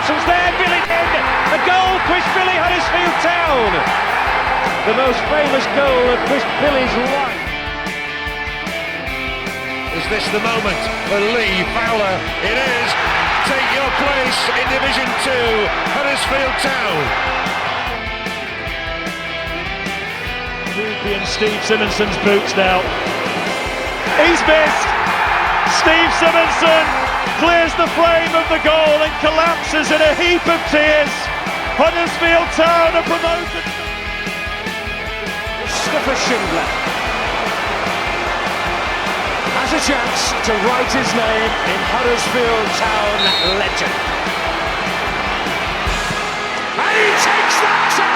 Thompson's there, Billy in, a goal, Chris Billy, Huddersfield Town. The most famous goal of Chris Billy's life. Is this the moment for Lee Fowler? It is. Take your place in Division 2, Huddersfield Town. Ruby and Steve Simonson's boots now. He's missed. Steve Simonson clears the frame of the goal and collapses in a heap of tears. Huddersfield Town are promoted. Mustafa Schindler has a chance to write his name in Huddersfield Town legend. And he takes that chance!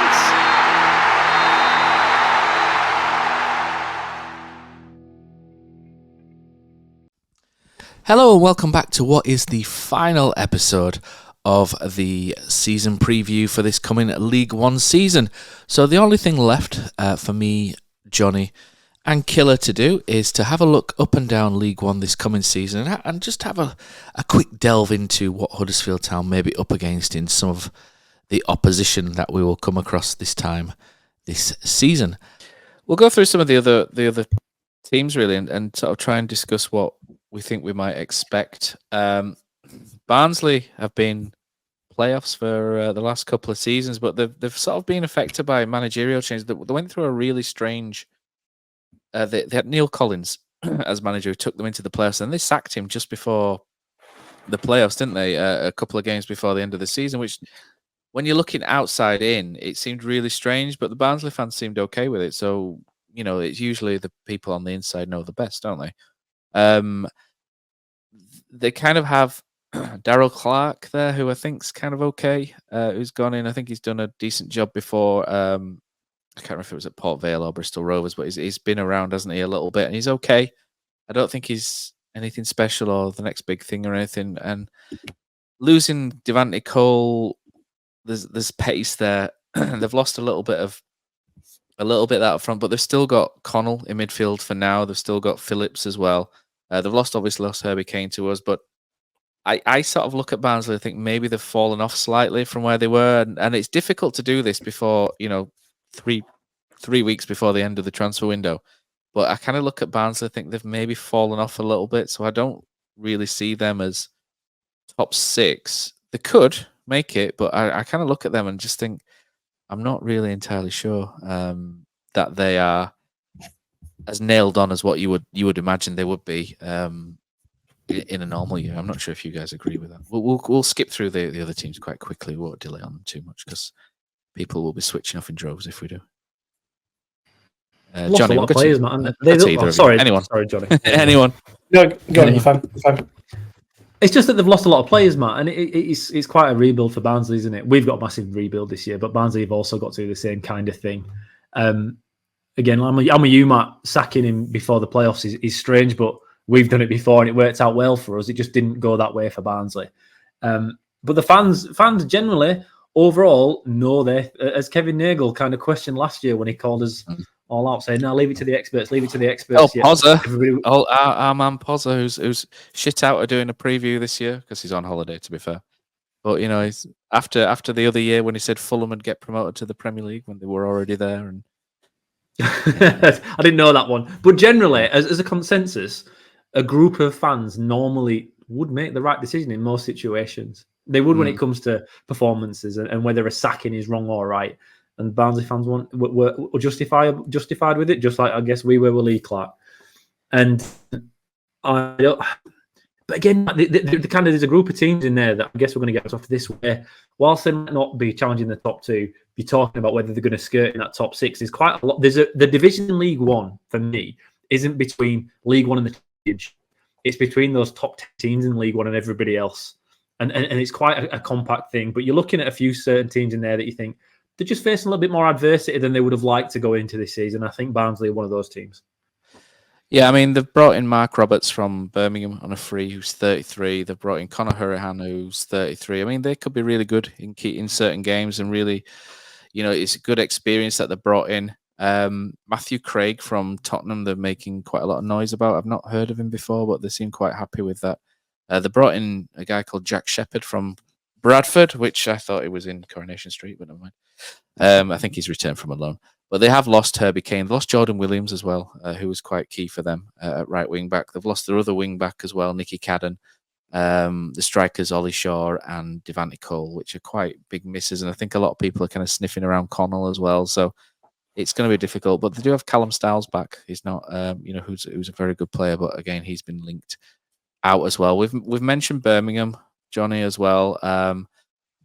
Hello and welcome back to what is the final episode of the season preview for this coming League One season. So the only thing left for me, Jonny, and Killer to do is to have a look up and down League One this coming season and just have a quick delve into what Huddersfield Town may be up against in some of the opposition that we will come across this season. We'll go through some of the other teams really and sort of try and discuss what we think we might expect. Barnsley have been playoffs for the last couple of seasons, but they've sort of been affected by managerial change. They went through a really strange. They had Neil Collins as manager who took them into the playoffs, and they sacked him just before the playoffs, didn't they? A couple of games before the end of the season, which, when you're looking outside in, it seemed really strange, but the Barnsley fans seemed okay with it. So, you know, it's usually the people on the inside know the best, don't they? They kind of have Darryl Clark there, who I think's kind of okay, who's gone in. I think he's done a decent job before. I can't remember if it was at Port Vale or Bristol Rovers, but he's been around, hasn't he, a little bit, and he's okay. I don't think he's anything special or the next big thing or anything. And losing Devante Cole, there's pace there. They've lost a little bit that up front, but they've still got Connell in midfield for now. They've still got Phillips as well. They've obviously lost Herbie Kane to us, but I sort of look at Barnsley. I think maybe they've fallen off slightly from where they were, and it's difficult to do this before, you know, three weeks before the end of the transfer window. But I kind of look at Barnsley. I think they've maybe fallen off a little bit, so I don't really see them as top six. They could make it, but I kind of look at them and just think I'm not really entirely sure that they are as nailed on as what you would imagine they would be in a normal year. I'm not sure if you guys agree with that. We'll skip through the other teams quite quickly. We won't delay on them too much because people will be switching off in droves if we do. Jonny, a lot of players, man. Anyone? Sorry, Jonny. Anyone? No, go on. You're fine. It's just that they've lost a lot of players, Matt, and it's quite a rebuild for Barnsley, isn't it? We've got a massive rebuild this year, but Barnsley have also got to do the same kind of thing. Again, I'm with you, Matt. Sacking him before the playoffs is strange, but we've done it before and it worked out well for us. It just didn't go that way for Barnsley. But the fans generally, overall, know as Kevin Nagle kind of questioned last year when he called us all out, saying, "No, leave it to the experts. Leave it to the experts." Oh, Pozza, our man Pozza, who's shit out of doing a preview this year because he's on holiday, to be fair. But you know, he's after the other year when he said Fulham would get promoted to the Premier League when they were already there, and I didn't know that one. But generally, as a consensus, a group of fans normally would make the right decision in most situations. They would when it comes to performances and whether a sacking is wrong or right. And Barnsley fans were justified with it, just like I guess we were with Lee Clark. And but again, the kind of there's a group of teams in there that I guess we're going to get off this way. Whilst they might not be challenging the top two, be talking about whether they're going to skirt in that top six is quite a lot. The division in League One for me isn't between League One and the Championship. It's between those top 10 teams in League One and everybody else. And it's quite a compact thing. But you're looking at a few certain teams in there that you think they're just facing a little bit more adversity than they would have liked to go into this season. I think Barnsley are one of those teams. Yeah, I mean, they've brought in Mark Roberts from Birmingham on a free, who's 33. They've brought in Conor Hurahan, who's 33. I mean, they could be really good in certain games and really, you know, it's a good experience that they've brought in. Matthew Craig from Tottenham, they're making quite a lot of noise about. I've not heard of him before, but they seem quite happy with that. They brought in a guy called Jack Shepherd from Bradford, which I thought it was in Coronation Street, but never mind. I think he's returned from a loan. But they have lost Herbie Kane. They've lost Jordan Williams as well, who was quite key for them at right wing back. They've lost their other wing back as well, Nicky Cadden. The strikers Ollie Shaw and Devante Cole, which are quite big misses. And I think a lot of people are kind of sniffing around Connell as well. So it's going to be difficult. But they do have Callum Styles back. He's not, who's a very good player. But again, he's been linked out as well. We've mentioned Birmingham, Jonny, as well.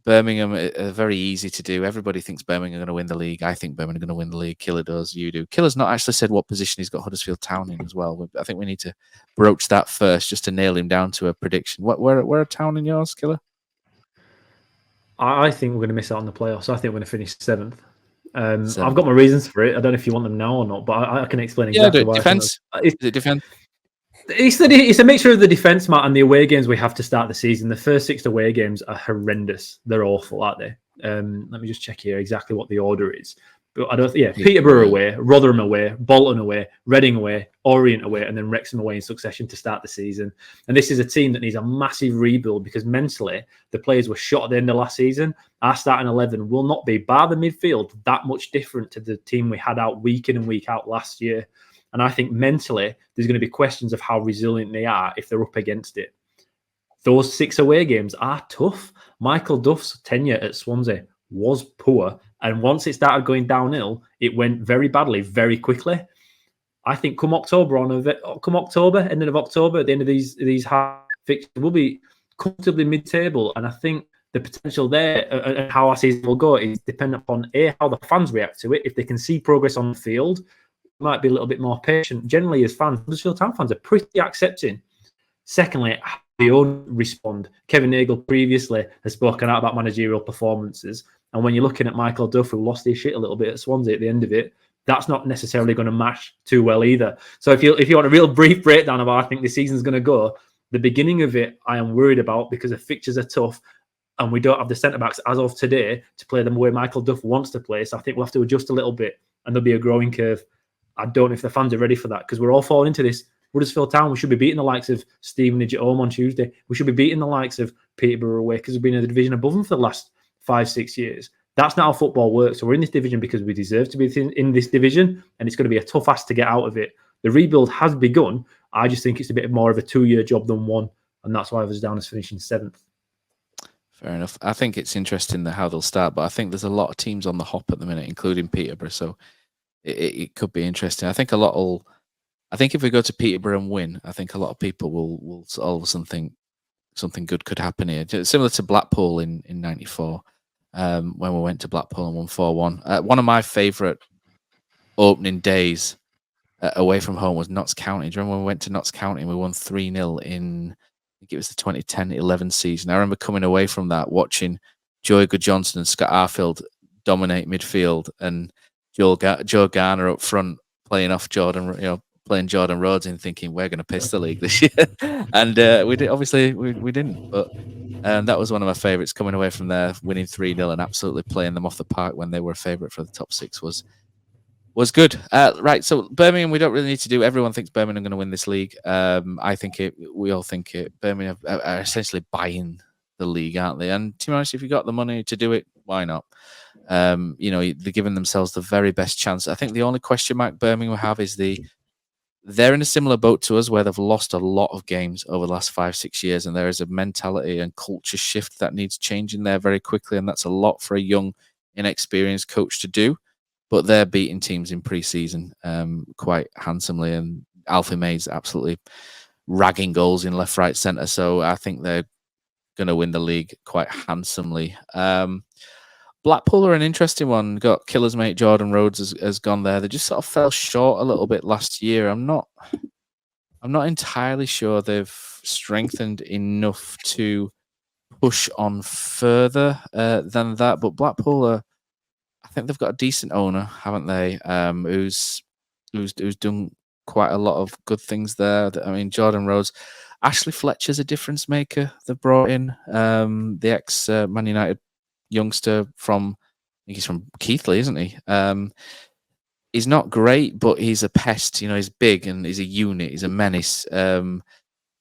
Birmingham are very easy to do. Everybody thinks Birmingham are going to win the league. I think Birmingham are going to win the league. Killer does. You do. Killer's not actually said what position he's got Huddersfield Town in as well. I think we need to broach that first just to nail him down to a prediction. Where are Town in yours, Killer? I think we're going to miss out on the playoffs. I think we're going to finish 7th. I've got my reasons for it. I don't know if you want them now or not, but I can explain exactly why. Defense. Is it defense? It's a mixture of the defence, Matt, and the away games we have to start the season. The first 6 away games are horrendous. They're awful, aren't they? Let me just check here exactly what the order is. But I don't. Yeah, Peterborough away, Rotherham away, Bolton away, Reading away, Orient away, and then Wrexham away in succession to start the season. And this is a team that needs a massive rebuild because mentally the players were shot at the end of last season. Our starting 11 will not be, bar the midfield, that much different to the team we had out week in and week out last year. And I think mentally, there's going to be questions of how resilient they are if they're up against it. Those 6 away games are tough. Michael Duff's tenure at Swansea was poor. And once it started going downhill, it went very badly, very quickly. I think come October, ending of October, at the end of these hard fixtures, we'll be comfortably mid-table. And I think the potential there and how our season will go is dependent upon how the fans react to it. If they can see progress on the field, might be a little bit more patient. Generally, as fans, Huddersfield Town fans are pretty accepting. Secondly, how they own respond. Kevin Nagle previously has spoken out about managerial performances. And when you're looking at Michael Duff, who lost his shit a little bit at Swansea at the end of it, that's not necessarily going to match too well either. So if you want a real brief breakdown of how I think the season's going to go, the beginning of it I am worried about because the fixtures are tough and we don't have the centre-backs as of today to play them the way Michael Duff wants to play. So I think we'll have to adjust a little bit and there'll be a growing curve. I don't know if the fans are ready for that because we're all falling into this. Huddersfield Town, we should be beating the likes of Stevenage at home on Tuesday. We should be beating the likes of Peterborough away because we've been in the division above them for the last 5-6 years. That's not how football works. So we're in this division because we deserve to be in this division, and it's going to be a tough ask to get out of it. The rebuild has begun. I just think it's a bit more of a 2-year job than one, and that's why I was down as finishing 7th. Fair enough. I think it's interesting how they'll start, but I think there's a lot of teams on the hop at the minute, including Peterborough. So it could be interesting. I think if we go to Peterborough and win, I think a lot of people will all of a sudden think something good could happen here. Similar to Blackpool in '94, when we went to Blackpool and won 4-1. One of my favourite opening days away from home was Notts County. Do you remember when we went to Notts County and we won 3-0 in, I think it was the 2010-11 season? I remember coming away from that watching Joey Goodjohnson and Scott Arfield dominate midfield and Joe Garner up front playing off Jordan, playing Jordan Rhodes and thinking we're going to piss the league this year, and we did. Obviously, we didn't. But that was one of my favourites. Coming away from there, winning 3-0 and absolutely playing them off the park when they were a favourite for the top 6 was good. Right. So Birmingham, we don't really need to do. Everyone thinks Birmingham are going to win this league. I think it. We all think it. Birmingham are essentially buying the league, aren't they? And to be honest, if you got the money to do it, why not? They're giving themselves the very best chance. I think the only question mark Birmingham have is they're in a similar boat to us where they've lost a lot of games over the last 5-6 years, and there is a mentality and culture shift that needs changing there very quickly, and that's a lot for a young, inexperienced coach to do. But they're beating teams in pre-season quite handsomely, and Alfie May's absolutely ragging goals in left, right, centre. So I think they're going to win the league quite handsomely. Blackpool are an interesting one. Got Killer's mate Jordan Rhodes has gone there. They just sort of fell short a little bit last year. I'm not entirely sure they've strengthened enough to push on further than that. But Blackpool I think they've got a decent owner, haven't they? Who's done quite a lot of good things there. I mean, Jordan Rhodes, Ashley Fletcher's a difference maker. They brought in the ex Man United youngster from, I think he's from Keighley, isn't he? He's not great, but he's a pest. He's big and he's a unit. He's a menace.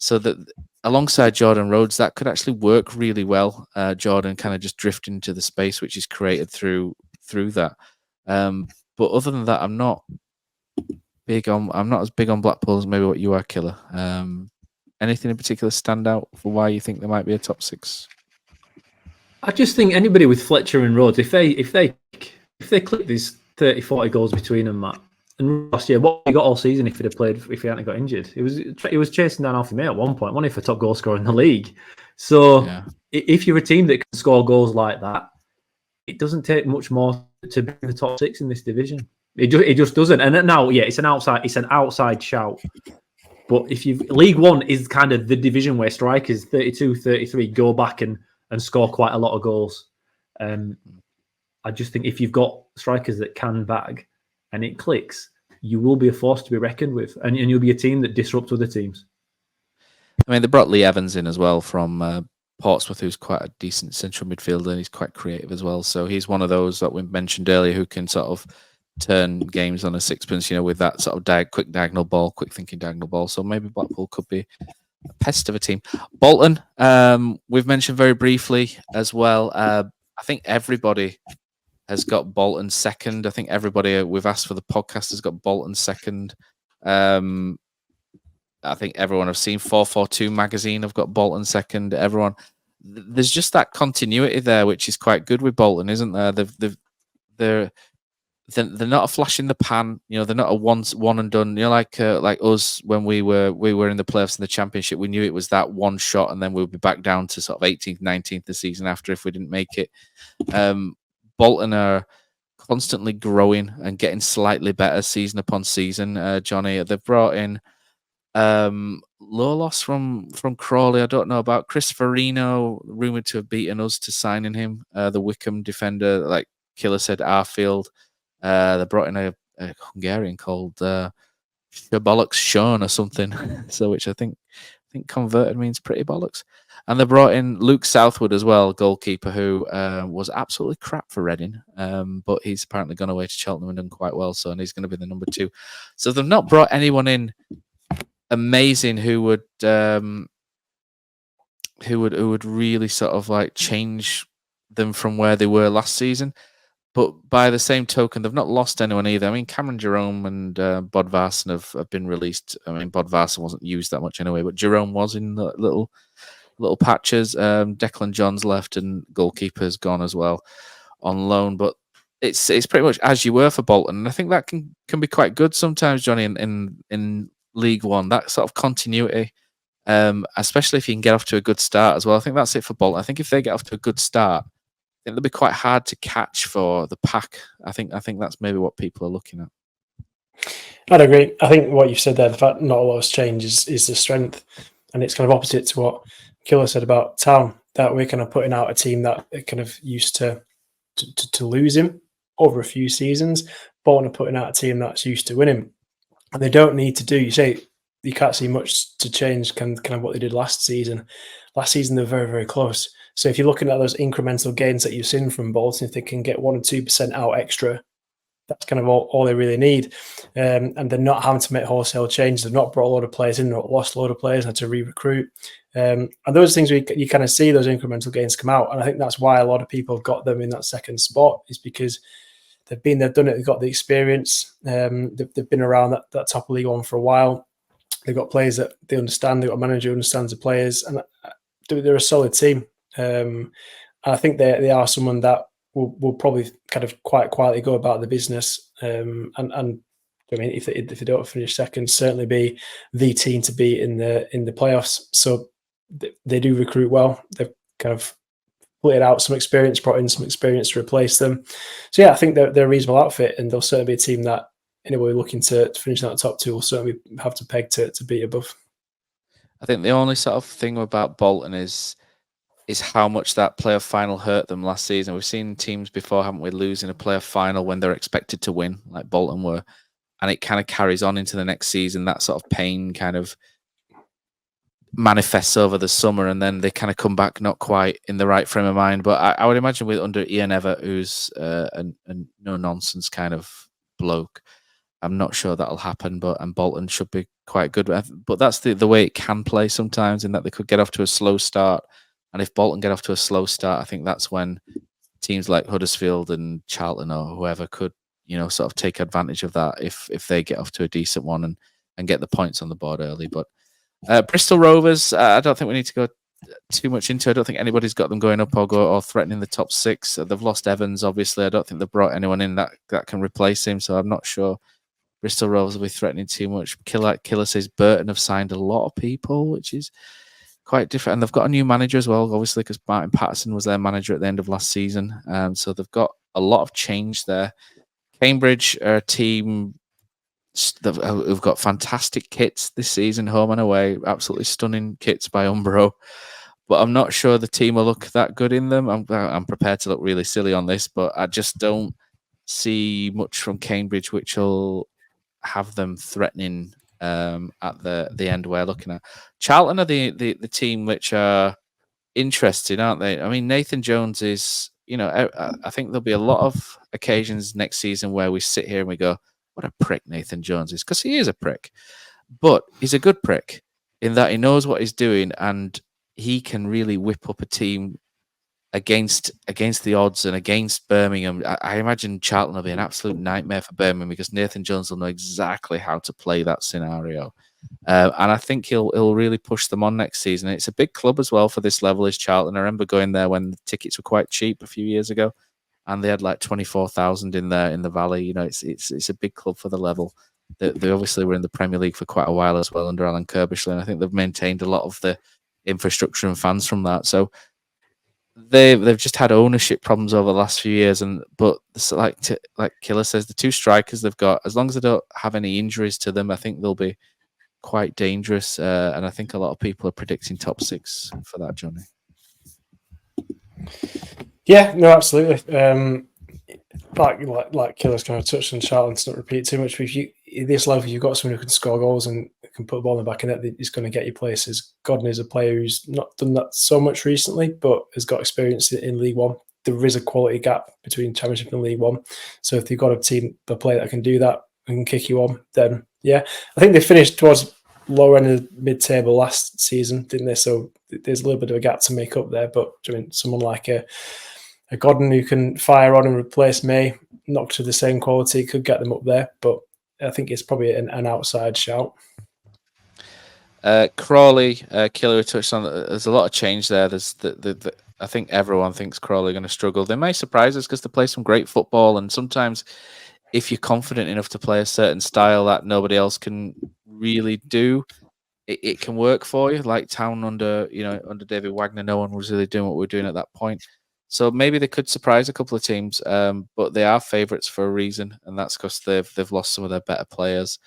so that alongside Jordan Rhodes, that could actually work really well. Jordan kind of just drifting into the space which is created through that. But other than that, I'm not as big on Blackpool as maybe what you are, Killer. Anything in particular stand out for why you think there might be a top 6? I just think anybody with Fletcher and Rhodes, if they clip these 30, 40 goals between them, Matt. And last year, what he got all season if he hadn't got injured? He was chasing down Alfie May at one point, wasn't he, for top goal scorer in the league? So if you're a team that can score goals like that, it doesn't take much more to be in the top 6 in this division. It just doesn't. And now, it's an outside shout. But League One is kind of the division where strikers 32, 33 go back and score quite a lot of goals. I just think if you've got strikers that can bag and it clicks, you will be a force to be reckoned with, and you'll be a team that disrupts other teams. I mean, they brought Lee Evans in as well from Portsmouth, who's quite a decent central midfielder, and he's quite creative as well. So he's one of those that we mentioned earlier who can sort of turn games on a sixpence, with that sort of quick diagonal ball, quick thinking diagonal ball. So maybe Blackpool could be a pest of a team. Bolton, we've mentioned very briefly as well. I think everybody has got Bolton second. I think everybody we've asked for the podcast has got Bolton second. I think everyone I've seen 442 magazine have got Bolton second. Everyone, there's just that continuity there, which is quite good with Bolton, isn't there? They're not a flash in the pan. They're not a one and done. Like us when we were in the playoffs in the Championship, we knew it was that one shot, and then we'll be back down to sort of 18th, 19th the season after if we didn't make it. Bolton are constantly growing and getting slightly better season upon season. Jonny, they've brought in Lolos from Crawley. I don't know about Chris Farino, rumored to have beaten us to signing him. The Wickham defender, like Killer said, Arfield. They brought in a Hungarian called Bollocks Sean or something, so which I think converted means pretty bollocks. And they brought in Luke Southwood as well, goalkeeper, who was absolutely crap for Reading, but he's apparently gone away to Cheltenham and done quite well. So, and he's going to be the number 2. So they've not brought anyone in amazing who would really sort of like change them from where they were last season. But by the same token, they've not lost anyone either. I mean, Cameron Jerome and Bodvarsson have been released. I mean, Bodvarsson wasn't used that much anyway, but Jerome was in the little patches. Declan John's left, and goalkeeper's gone as well on loan. But it's pretty much as you were for Bolton, and I think that can be quite good sometimes, Jonny, in League One. That sort of continuity, especially if you can get off to a good start as well. I think that's it for Bolton. I think if they get off to a good start, I think they'll be quite hard to catch for the pack. I think that's maybe what people are looking at. I'd agree. I think what you've said there, the fact not a lot has changed is the strength, and it's kind of opposite to what Killer said about Town, that we're kind of putting out a team that are kind of used to losing over a few seasons. Bolton are putting out a team that's used to winning, and they don't need to do. You say you can't see much to change kind of what they did last season. Last season they're very, very close. So if you're looking at those incremental gains that you've seen from Bolton, if they can get 1 or 2% out extra, that's kind of all they really need. And they're not having to make wholesale changes. They've not brought a lot of players in, not lost a lot of players, had to re-recruit. And those things, you kind of see those incremental gains come out. And I think that's why a lot of people have got them in that second spot, is because they've done it, they've got the experience. They've been around that top of League One for a while. They've got players that they understand. They've got a manager who understands the players. And they're a solid team. And I think they are someone that will probably kind of quite quietly go about the business. And I mean, if they don't finish second, certainly be the team to beat in the playoffs. So they do recruit well. They've kind of put out some experience, brought in some experience to replace them. So yeah, I think they're a reasonable outfit, and they'll certainly be a team that anybody looking to finish in that top 2 will certainly have to peg to beat above. I think the only sort of thing about Bolton is how much that playoff final hurt them last season. We've seen teams before, haven't we, losing a playoff final when they're expected to win, like Bolton were, and it kind of carries on into the next season. That sort of pain kind of manifests over the summer, and then they kind of come back not quite in the right frame of mind. But I would imagine with under Ian Evatt, who's a no-nonsense kind of bloke, I'm not sure that'll happen, and Bolton should be quite good. But that's the way it can play sometimes, in that they could get off to a slow start. And if Bolton get off to a slow start, I think that's when teams like Huddersfield and Charlton or whoever could, sort of take advantage of that if they get off to a decent one and get the points on the board early. But Bristol Rovers, I don't think we need to go too much into. I don't think anybody's got them going up or threatening the top 6. They've lost Evans, obviously. I don't think they've brought anyone in that can replace him, so I'm not sure Bristol Rovers will be threatening too much. Killer says Burton have signed a lot of people, which is quite different. And they've got a new manager as well, obviously, because Martin Patterson was their manager at the end of last season. So they've got a lot of change there. Cambridge are a team who've got fantastic kits this season, home and away. Absolutely stunning kits by Umbro. But I'm not sure the team will look that good in them. I'm prepared to look really silly on this, but I just don't see much from Cambridge which will have them threatening at the end we're looking at. Charlton are the team which are interesting, aren't they? I mean, Nathan Jones is, I think there'll be a lot of occasions next season where we sit here and we go, what a prick Nathan Jones is, because he is a prick. But he's a good prick in that he knows what he's doing, and he can really whip up a team against the odds and against Birmingham. I imagine Charlton will be an absolute nightmare for Birmingham, because Nathan Jones will know exactly how to play that scenario. And I think he'll really push them on next season. It's a big club as well for this level, is Charlton. I remember going there when the tickets were quite cheap a few years ago, and they had like 24,000 in there in the Valley. It's a big club for the level. They obviously were in the Premier League for quite a while as well under Alan Kirbishley, and I think they've maintained a lot of the infrastructure and fans from that. So they've just had ownership problems over the last few years, but like Killer says, the 2 strikers they've got, as long as they don't have any injuries to them, I think they'll be quite dangerous. And I think a lot of people are predicting top 6 for that, Jonny. Yeah, no, absolutely. Like Killer's kind of touched on Charlton, to not repeat too much. But if at this level, you've got someone who can score goals and can put the ball in the back of the net, he's going to get you places. Godden is a player who's not done that so much recently, but has got experience in League One. There is a quality gap between Championship and League One. So if you've got a player that can do that and can kick you on, then yeah. I think they finished towards lower end of mid-table last season, didn't they? So there's a little bit of a gap to make up there. But I mean, someone like a Godden who can fire on and replace May, not to the same quality, could get them up there. But I think it's probably an outside shout. Crawley, Killer touched on. There's a lot of change there. There's I think everyone thinks Crawley are going to struggle. They may surprise us because they play some great football, and sometimes if you're confident enough to play a certain style that nobody else can really do, it can work for you. Like Town under David Wagner, no one was really doing what we were doing at that point. So maybe they could surprise a couple of teams, but they are favourites for a reason, and that's because they've lost some of their better players.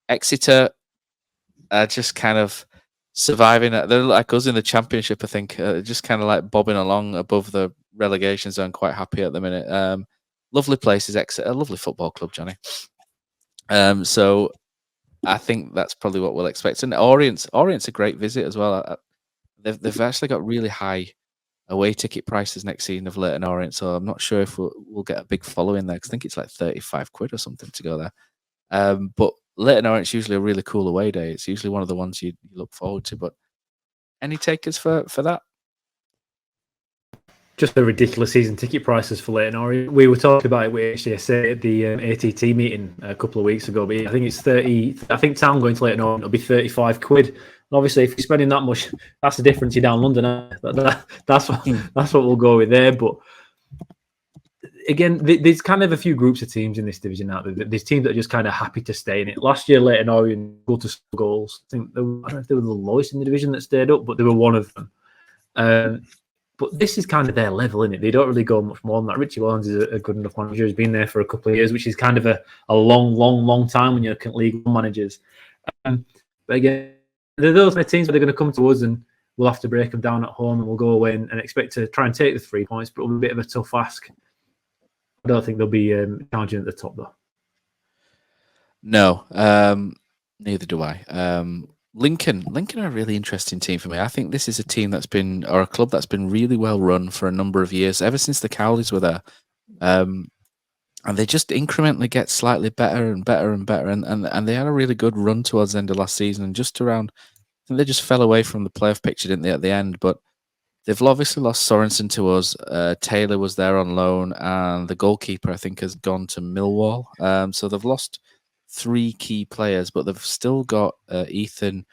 Exeter are just kind of surviving. They're like us in the Championship, I think, just kind of like bobbing along above the relegation zone, quite happy at the minute. Lovely places, Exeter, a lovely football club, Jonny. So I think that's probably what we'll expect. And Orient's a great visit as well. They've actually got really high away ticket prices next season of Leyton Orient, so I'm not sure if we'll get a big following there, because I think it's like 35 quid or something to go there. But Leyton Orient's usually a really cool away day. It's usually one of the ones you look forward to. But any takers for that? Just the ridiculous season ticket prices for Leyton Orient. We were talking about it with HDSA at the ATT meeting a couple of weeks ago, but I think it's 30. I think Town going to Leyton Orient will be 35 quid. And obviously, if you're spending that much, that's the difference. You're down London. That's what we'll go with there. But again, there's kind of a few groups of teams in this division now. There's teams that are just kind of happy to stay in it. Last year, Leyton Orient go to score goals. I think I don't know if they were the lowest in the division that stayed up, but they were one of them. But this is kind of their level, isn't it? They don't really go much more than that. Richie Wallens is a good enough manager. He's been there for a couple of years, which is kind of a long time when you're looking at League One managers. But again, they're those teams where they're going to come to us and we'll have to break them down at home, and we'll go away and expect to try and take the 3 points, but it'll be a bit of a tough ask. I don't think they'll be challenging at the top, though. No, neither do I. Lincoln are a really interesting team for me. I think this is a team or a club that's been really well run for a number of years, ever since the Cowleys were there. and they just incrementally get slightly better and better and better. And they had a really good run towards the end of last season, and just around, I think they just fell away from the playoff picture, didn't they, at the end? But they've obviously lost Sorensen to us. Taylor was there on loan, and the goalkeeper, I think, has gone to Millwall. So they've lost 3 key players, but they've still got Ethan.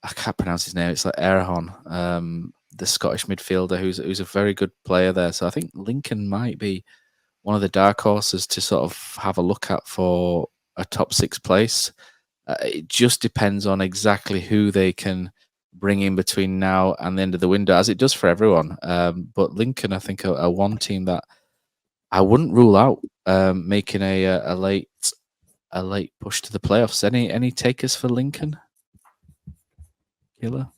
I can't pronounce his name. It's like Erhon, the Scottish midfielder, who's a very good player there. So I think Lincoln might be one of the dark horses to sort of have a look at for a top 6 place. It just depends on exactly who they can bring in between now and the end of the window, as it does for everyone. But Lincoln, I think, are one team that I wouldn't rule out making a late push to the playoffs. Any takers for Lincoln? Killer?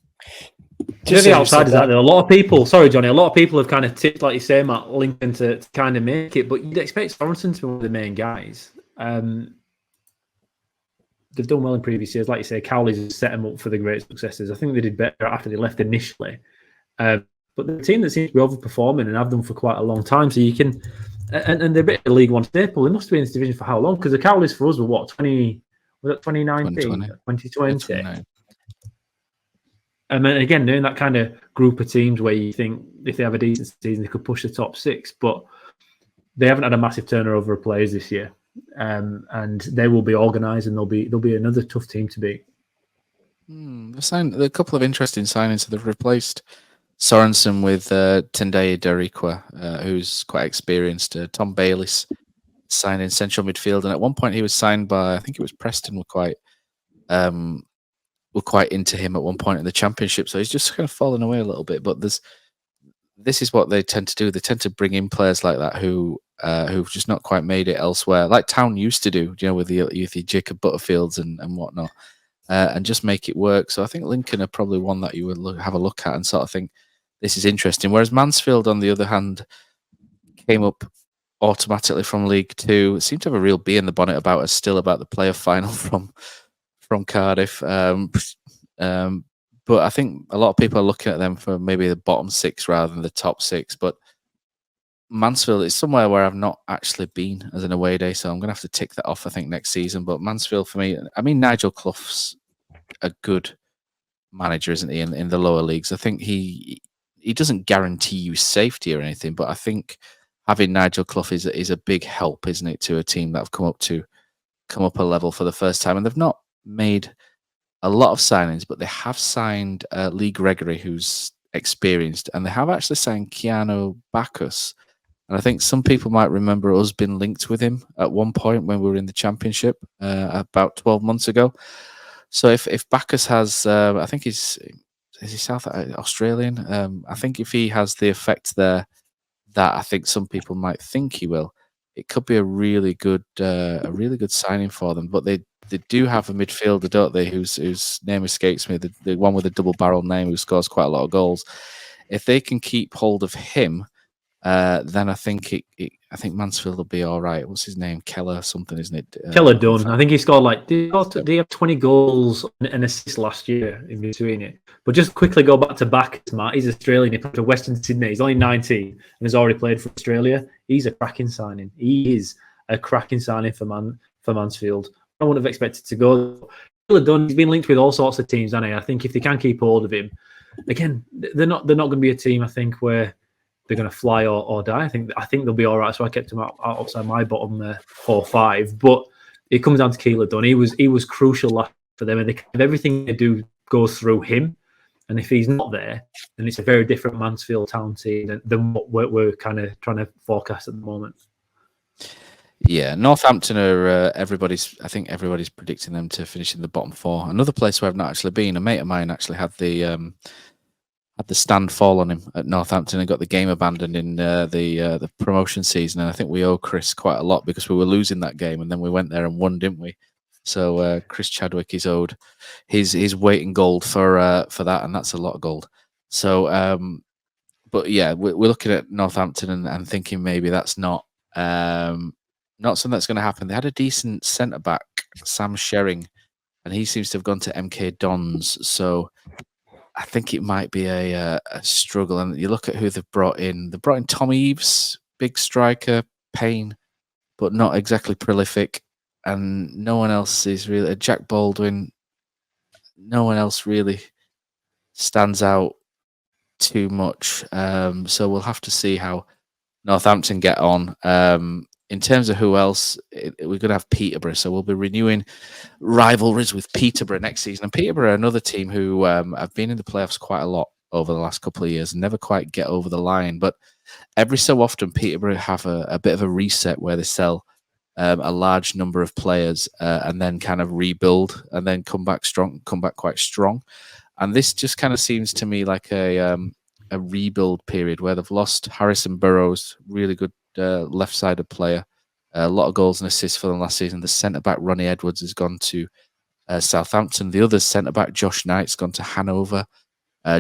Just the outsiders out there. A lot of people, sorry, Johnny, a lot of people have kind of tipped, like you say, Matt, Lincoln to kind of make it, but you'd expect Sorensen to be one of the main guys. They've done well in previous years. Like you say, Cowley's set them up for the great successes. I think they did better after they left initially. But the team that seems to be overperforming and have done for quite a long time, so you can, and they're a bit of a League One staple. They must be in this division for how long? Because the Cowleys for us were what, 2019? 2020. And then again, they're in that kind of group of teams where you think if they have a decent season, they could push the top 6. But they haven't had a massive turnover of players this year, and they will be organised, and they'll be another tough team to beat. They've signed a couple of interesting signings. So they've replaced Sorensen with Tendai Darikwa, who's quite experienced. Tom Bayliss signed in central midfield, and at one point he was signed by, I think it was Preston, were quite into him at one point in the Championship, so he's just kind of fallen away a little bit. But this is what they tend to do. They tend to bring in players like that who've just not quite made it elsewhere, like Town used to do, with the Jacob Butterfields and whatnot, and just make it work. So I think Lincoln are probably one that you would have a look at and sort of think this is interesting. Whereas Mansfield, on the other hand, came up automatically from League Two. It seemed to have a real bee in the bonnet about us still about the playoff final from Cardiff. But I think a lot of people are looking at them for maybe the bottom 6 rather than the top 6. But Mansfield is somewhere where I've not actually been as an away day, so I'm going to have to tick that off, I think, next season. But Mansfield, for me, I mean, Nigel Clough's a good manager, isn't he, in the lower leagues? I think he doesn't guarantee you safety or anything, but I think having Nigel Clough is a big help, isn't it, to a team that have come up a level for the first time. And they've not made a lot of signings, but they have signed Lee Gregory, who's experienced, and they have actually signed Keanu Bacchus. And I think some people might remember us being linked with him at one point when we were in the Championship about 12 months ago. So if Bacchus has, I think is he South Australian? I think if he has the effect there that I think some people might think he will, it could be a really good signing for them. But they do have a midfielder, don't they, whose name escapes me, the one with a double barrel name who scores quite a lot of goals. If they can keep hold of him, then I think I think Mansfield will be all right. What's his name? Keller something, isn't it? Keller Dunn. I think he scored did he have 20 goals and assists last year in between it? But just quickly go back to Bacchus, Matt. He's Australian. He played for Western Sydney. He's only 19 and has already played for Australia. He's a cracking signing. He is a cracking signing for Mansfield. I wouldn't have expected to go. Keller Dunn, he's been linked with all sorts of teams, hasn't he? I think if they can keep hold of him, again, they're not going to be a team, I think, where they're going to fly or die. I think they'll be all right. So I kept him outside my bottom 4 or 5. But it comes down to Keeler Dunn. He was crucial for them, and everything they do goes through him. And if he's not there, then it's a very different Mansfield Town team than what we're kind of trying to forecast at the moment. Yeah, Northampton are everybody's predicting them to finish in the bottom 4. Another place where I've not actually been. A mate of mine actually had the stand fall on him at Northampton and got the game abandoned in the promotion season. And I think we owe Chris quite a lot because we were losing that game, and then we went there and won, didn't we? So Chris Chadwick is owed his weight in gold for that, and that's a lot of gold. So, but yeah, we're looking at Northampton and thinking maybe that's not something that's going to happen. They had a decent centre back, Sam Sherring, and he seems to have gone to MK Dons. So I think it might be a struggle. And you look at who they've brought in. They brought in Tom Eaves, big striker, Payne. but not exactly prolific. And no one else is really Jack Baldwin. No one else really stands out too much. So we'll have to see how Northampton get on. In terms of who else, we're going to have Peterborough. So we'll be renewing rivalries with Peterborough next season. And Peterborough are another team who have been in the playoffs quite a lot over the last couple of years and never quite get over the line. But every so often, Peterborough have a bit of a reset where they sell a large number of players and then kind of rebuild and then come back quite strong. And this just kind of seems to me like a rebuild period where they've lost Harrison Burrows, really good left-sided player, a lot of goals and assists for them last season. The centre-back, Ronnie Edwards, has gone to Southampton. The other centre-back, Josh Knight's gone to Hanover.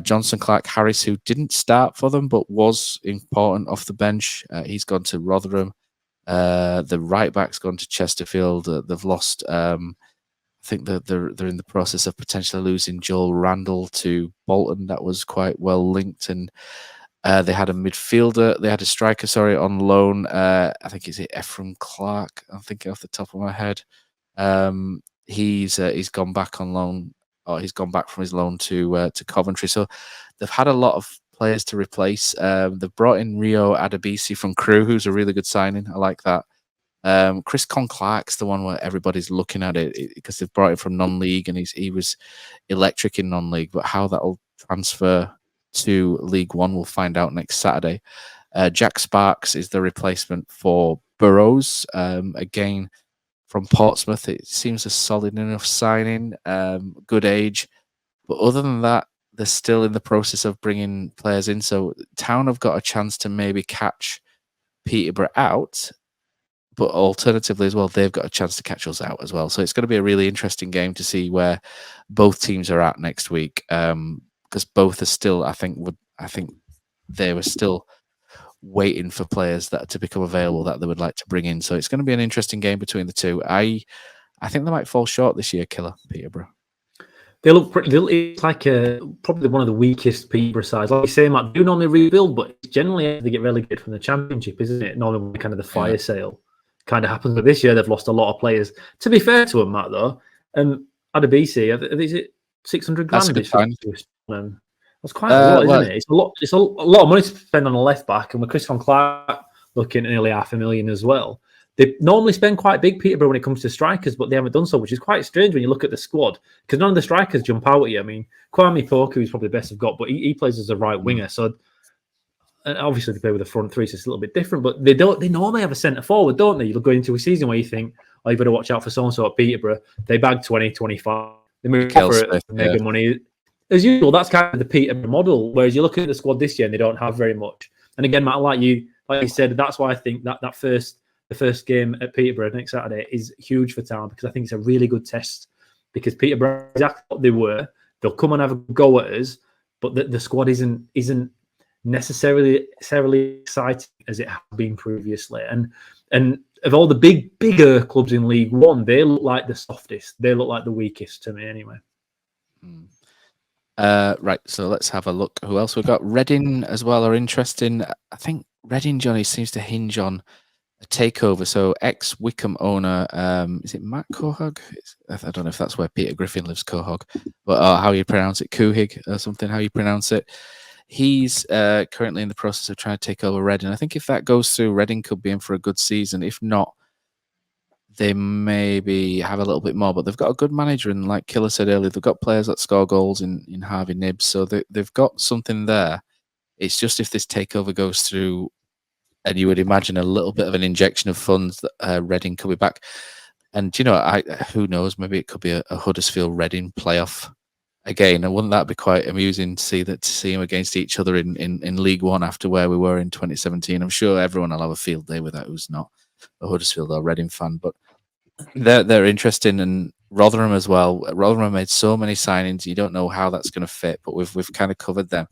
Johnson Clark-Harris, who didn't start for them but was important off the bench, he's gone to Rotherham. The right-back's gone to Chesterfield. They've lost... I think that they're in the process of potentially losing Joel Randall to Bolton. That was quite well linked, and they had a midfielder. They had a striker, on loan. I think it's Ephraim Clark. I'm thinking off the top of my head. He's gone back on loan, or he's gone back from his loan to Coventry. So they've had a lot of players to replace. They've brought in Rio Adebisi from Crewe, who's a really good signing. I like that. Chris Clark's the one where everybody's looking at it because they've brought him from non-league and he was electric in non-league, but how that'll transfer to League One we'll find out next Saturday. Jack Sparks is the replacement for Burrows, again from Portsmouth. It seems a solid enough signing, good age, but other than that they're still in the process of bringing players in, so Town have got a chance to maybe catch Peterborough out. But alternatively as well, they've got a chance to catch us out as well. So it's going to be a really interesting game to see where both teams are at next week. Because both are still, I think they were still waiting for players that to become available that they would like to bring in. So it's going to be an interesting game between the two. I think they might fall short this year, Killer, Peterborough. They look it's like probably one of the weakest Peterborough sides. Like you say, Matt, do normally rebuild, but generally they get relegated from the Championship, isn't it? Normally kind of the fire sale kind of happens. But this year they've lost a lot of players. To be fair to them, Matt, though, Adebisi, is it 600 grand? That's a good sign. That's quite a lot, isn't it? It's a lot of money to spend on a left back, and with Chris Clark looking at nearly $500,000 as well. They normally spend quite big, Peterborough, when it comes to strikers, but they haven't done so, which is quite strange when you look at the squad, because none of the strikers jump out at you. I mean, Kwame Poku is probably the best I've got, but he plays as a right winger, so obviously they play with a front three, so it's a little bit different, but they normally have a centre forward, don't they? You go into a season where you think, oh, you better watch out for so-and-so at Peterborough. They bag 20, 25. They move for mega money. As usual, that's kind of the Peterborough model, whereas you look at the squad this year and they don't have very much. And again, Matt, like you said, that's why I think the first game at Peterborough next Saturday is huge for Town, because I think it's a really good test, because Peterborough, exactly what they were, they'll come and have a go at us, but the squad isn't necessarily exciting as it has been previously. And of all the bigger clubs in League One, they look like the softest. They look like the weakest to me anyway. Right, so let's have a look. Who else we've got? Reading as well are interesting. I think Reading, Jonny, seems to hinge on a takeover. So ex-Wickham owner, is it Matt Cohog? I don't know if that's where Peter Griffin lives, Cohog, but how you pronounce it, Cohig or something, how you pronounce it. He's currently in the process of trying to take over Reading. I think if that goes through, Reading could be in for a good season. If not, they maybe have a little bit more, but they've got a good manager, and like Killer said earlier, they've got players that score goals in Harvey Nibbs, so they've got something there. It's just if this takeover goes through, and you would imagine a little bit of an injection of funds, that Reading could be back. And who knows? Maybe it could be a Huddersfield Reading playoff again. And wouldn't that be quite amusing to see them against each other in League One after where we were in 2017? I'm sure everyone will have a field day with that who's not a Huddersfield or Reading fan, but they're interesting. And Rotherham as well. Rotherham made so many signings, you don't know how that's going to fit, but we've kind of covered them.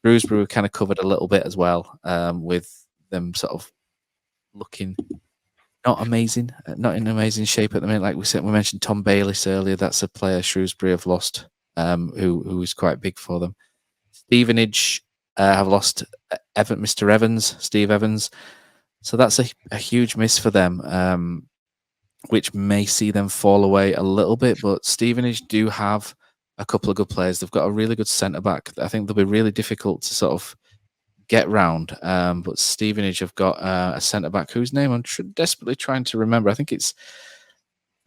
Shrewsbury we've kind of covered a little bit as well, with them sort of looking not amazing, not in amazing shape at the minute. Like we mentioned Tom Bayliss earlier. That's a player Shrewsbury have lost, who is quite big for them. Stevenage have lost Steve Evans. So that's a huge miss for them, which may see them fall away a little bit. But Stevenage do have a couple of good players. They've got a really good centre back. I think they'll be really difficult to sort of get round. But Stevenage have got a centre back whose name I'm desperately trying to remember. I think it's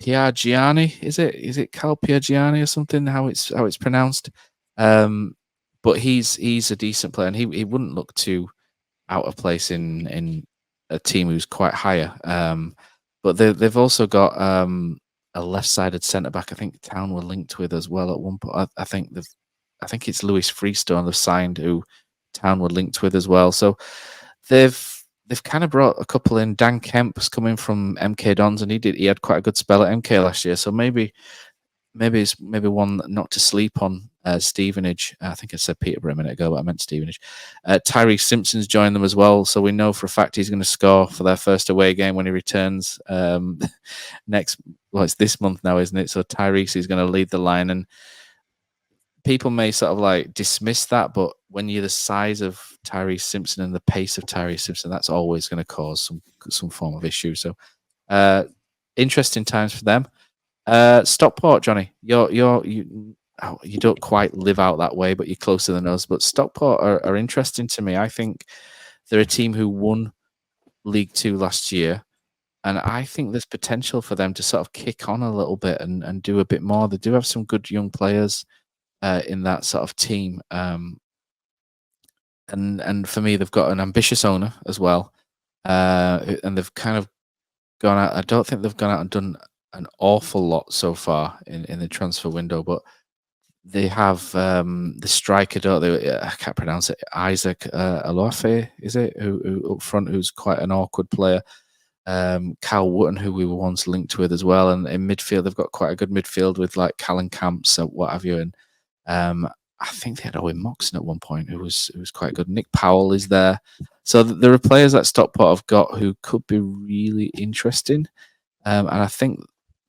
Piergiani. Is it Cal Piergiani or something? How it's pronounced? But he's a decent player, and he wouldn't look too out of place in a team who's quite higher. But they've also got a left-sided centre back. I think Town were linked with as well at one point. I think it's Lewis Freestone they've signed, who Town were linked with as well. So they've kind of brought a couple in. Dan Kemp's coming from MK Dons, and he had quite a good spell at MK last year. So maybe it's one not to sleep on. Stevenage. I think I said Peterborough a minute ago, but I meant Stevenage. Tyrese Simpson's joined them as well, so we know for a fact he's going to score for their first away game when he returns next. Well, it's this month now, isn't it? So Tyrese is going to lead the line, and people may sort of like dismiss that, but when you're the size of Tyrese Simpson and the pace of Tyrese Simpson, that's always going to cause some form of issue. So interesting times for them. Stockport, Johnny, you don't quite live out that way, but you're closer than us. But Stockport are interesting to me. I think they're a team who won League Two last year, and I think there's potential for them to sort of kick on a little bit and do a bit more. They do have some good young players in that sort of team, and for me, they've got an ambitious owner as well, and they've kind of gone out. I don't think they've gone out and done an awful lot so far in the transfer window, but they have the striker, don't they? I can't pronounce it. Isaac Alofe, is it? Who up front, who's quite an awkward player. Cal Wotton, who we were once linked with as well. And in midfield, they've got quite a good midfield with like Callan Camps or what have you. And I think they had Owen Moxon at one point, who was quite good. Nick Powell is there. So there are players that Stockport have got who could be really interesting. And I think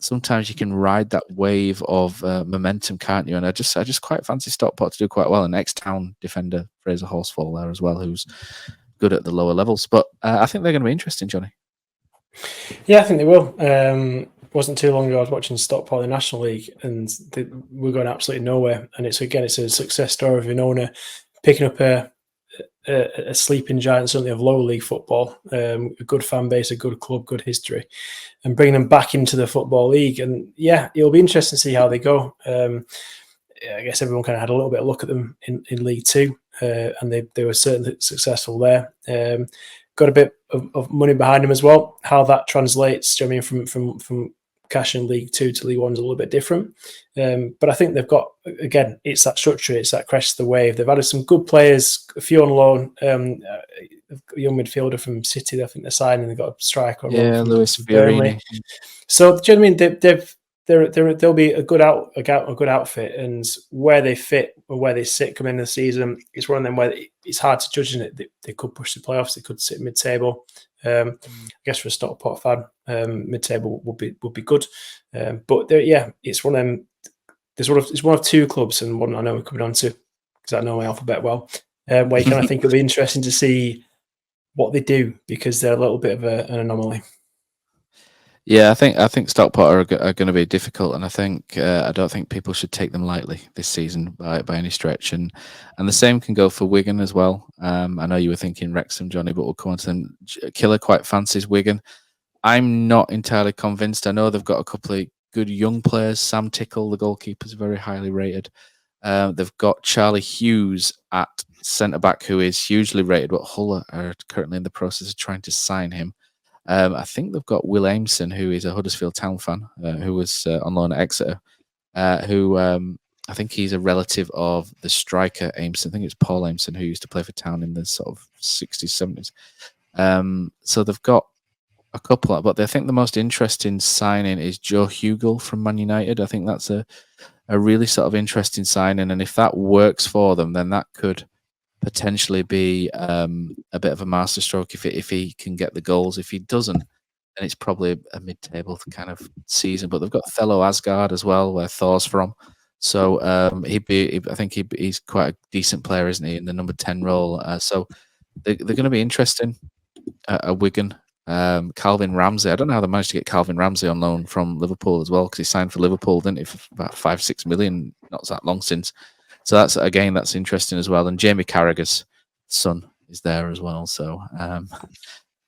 sometimes you can ride that wave of momentum, can't you? And I just quite fancy Stockport to do quite well. And ex-Town defender Fraser Horsfall there as well, who's good at the lower levels. But I think they're going to be interesting, Johnny. Yeah, I think they will. Wasn't too long ago I was watching Stockport in the National League, and we're going absolutely nowhere. And it's a success story of an owner picking up a sleeping giant, certainly of lower league football, a good fan base, a good club, good history, and bringing them back into the Football League. And yeah, it'll be interesting to see how they go. I guess everyone kind of had a little bit of look at them in League Two, and they were certainly successful there. Got a bit of money behind them as well. How that translates, do you know what I mean, from cash in League Two to League One is a little bit different. But I think they've got, again, it's that structure, it's that crest of the wave. They've added some good players, a few on loan. A young midfielder from City, I think they're signing. They've got a striker. Lewis Fiorini. So, do you know what I mean? They'll be a good outfit, and where they fit or where they sit coming into the season, it's one of them where it's hard to judge. In it, they could push the playoffs, they could sit mid-table. I guess for a Stockport fan, mid-table would be good. But it's one of them. It's one of two clubs, and one I know we're coming on to because I know my alphabet well. Where you kind of think it'll be interesting to see what they do, because they're a little bit of an anomaly. Yeah, I think Stockport are going to be difficult, and I don't think people should take them lightly this season by any stretch. And the same can go for Wigan as well. I know you were thinking Wrexham, Johnny, but we'll come on to them. Killer quite fancies Wigan. I'm not entirely convinced. I know they've got a couple of good young players. Sam Tickle, the goalkeeper, is very highly rated. They've got Charlie Hughes at centre back, who is hugely rated, but Hull are currently in the process of trying to sign him. I think they've got Will Aimson, who is a Huddersfield Town fan, who was on loan at Exeter, who I think he's a relative of the striker Aimson. I think it's Paul Aimson, who used to play for Town in the sort of 60s, 70s. So they've got a couple, but I think the most interesting signing is Joe Hugel from Man United. I think that's a really sort of interesting signing, and if that works for them, then that could potentially be a bit of a masterstroke if he can get the goals. If he doesn't, then it's probably a mid-table kind of season. But they've got Othello Asgard as well, where Thor's from. So I think he's quite a decent player, isn't he, in the number 10 role? So they're going to be interesting. Wigan, Calvin Ramsey. I don't know how they managed to get Calvin Ramsey on loan from Liverpool as well, because he signed for Liverpool, didn't he, for about 5-6 million, not that long since. So that's interesting as well. And Jamie Carragher's son is there as well. So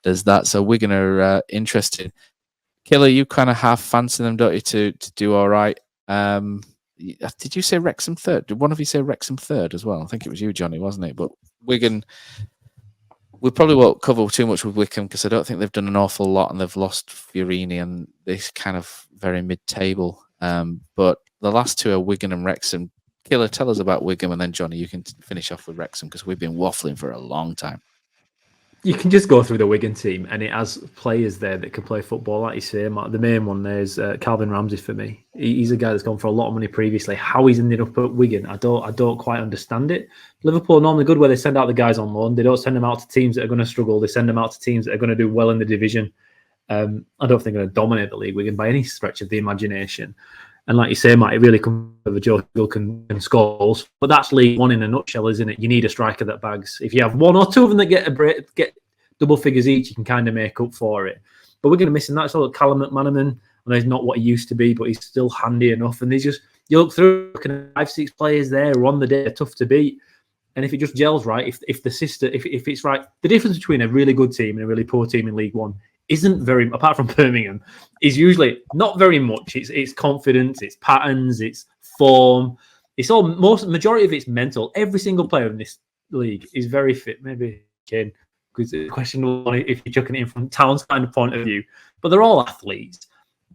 there's that. So Wigan are interested. Killer, you kind of half fancy them, don't you, to do all right? Did you say Wrexham third? Did one of you say Wrexham third as well? I think it was you, Jonny, wasn't it? But Wigan, we probably won't cover too much with Wickham because I don't think they've done an awful lot, and they've lost Fiorini and this kind of very mid-table. But the last two are Wigan and Wrexham. Killer, tell us about Wigan, and then Jonny, you can finish off with Wrexham because we've been waffling for a long time. You can just go through the Wigan team, and it has players there that can play football, like you say. The main one there is Calvin Ramsey for me. He's a guy that's gone for a lot of money previously. How he's ended up at Wigan, I don't quite understand it. Liverpool are normally good where they send out the guys on loan. They don't send them out to teams that are going to struggle. They send them out to teams that are going to do well in the division. I don't think they're going to dominate the league, Wigan, by any stretch of the imagination. And like you say, Matt, it really comes with a Joe Gill can score goals. But that's League One in a nutshell, isn't it? You need a striker that bags. If you have one or two of them that get double figures each, you can kind of make up for it. But we're going to miss that. So Callum McManaman, and he's not what he used to be, but he's still handy enough. And you look through, 5-6 players there who on the day are tough to beat. And if it just gels right, if it's right, the difference between a really good team and a really poor team in League One isn't very, apart from Birmingham, is usually not very much. It's confidence, it's patterns, it's form. It's all majority of it's mental. Every single player in this league is very fit. Maybe Kane, because the question if you're chucking it in from Town's kind of point of view, but they're all athletes.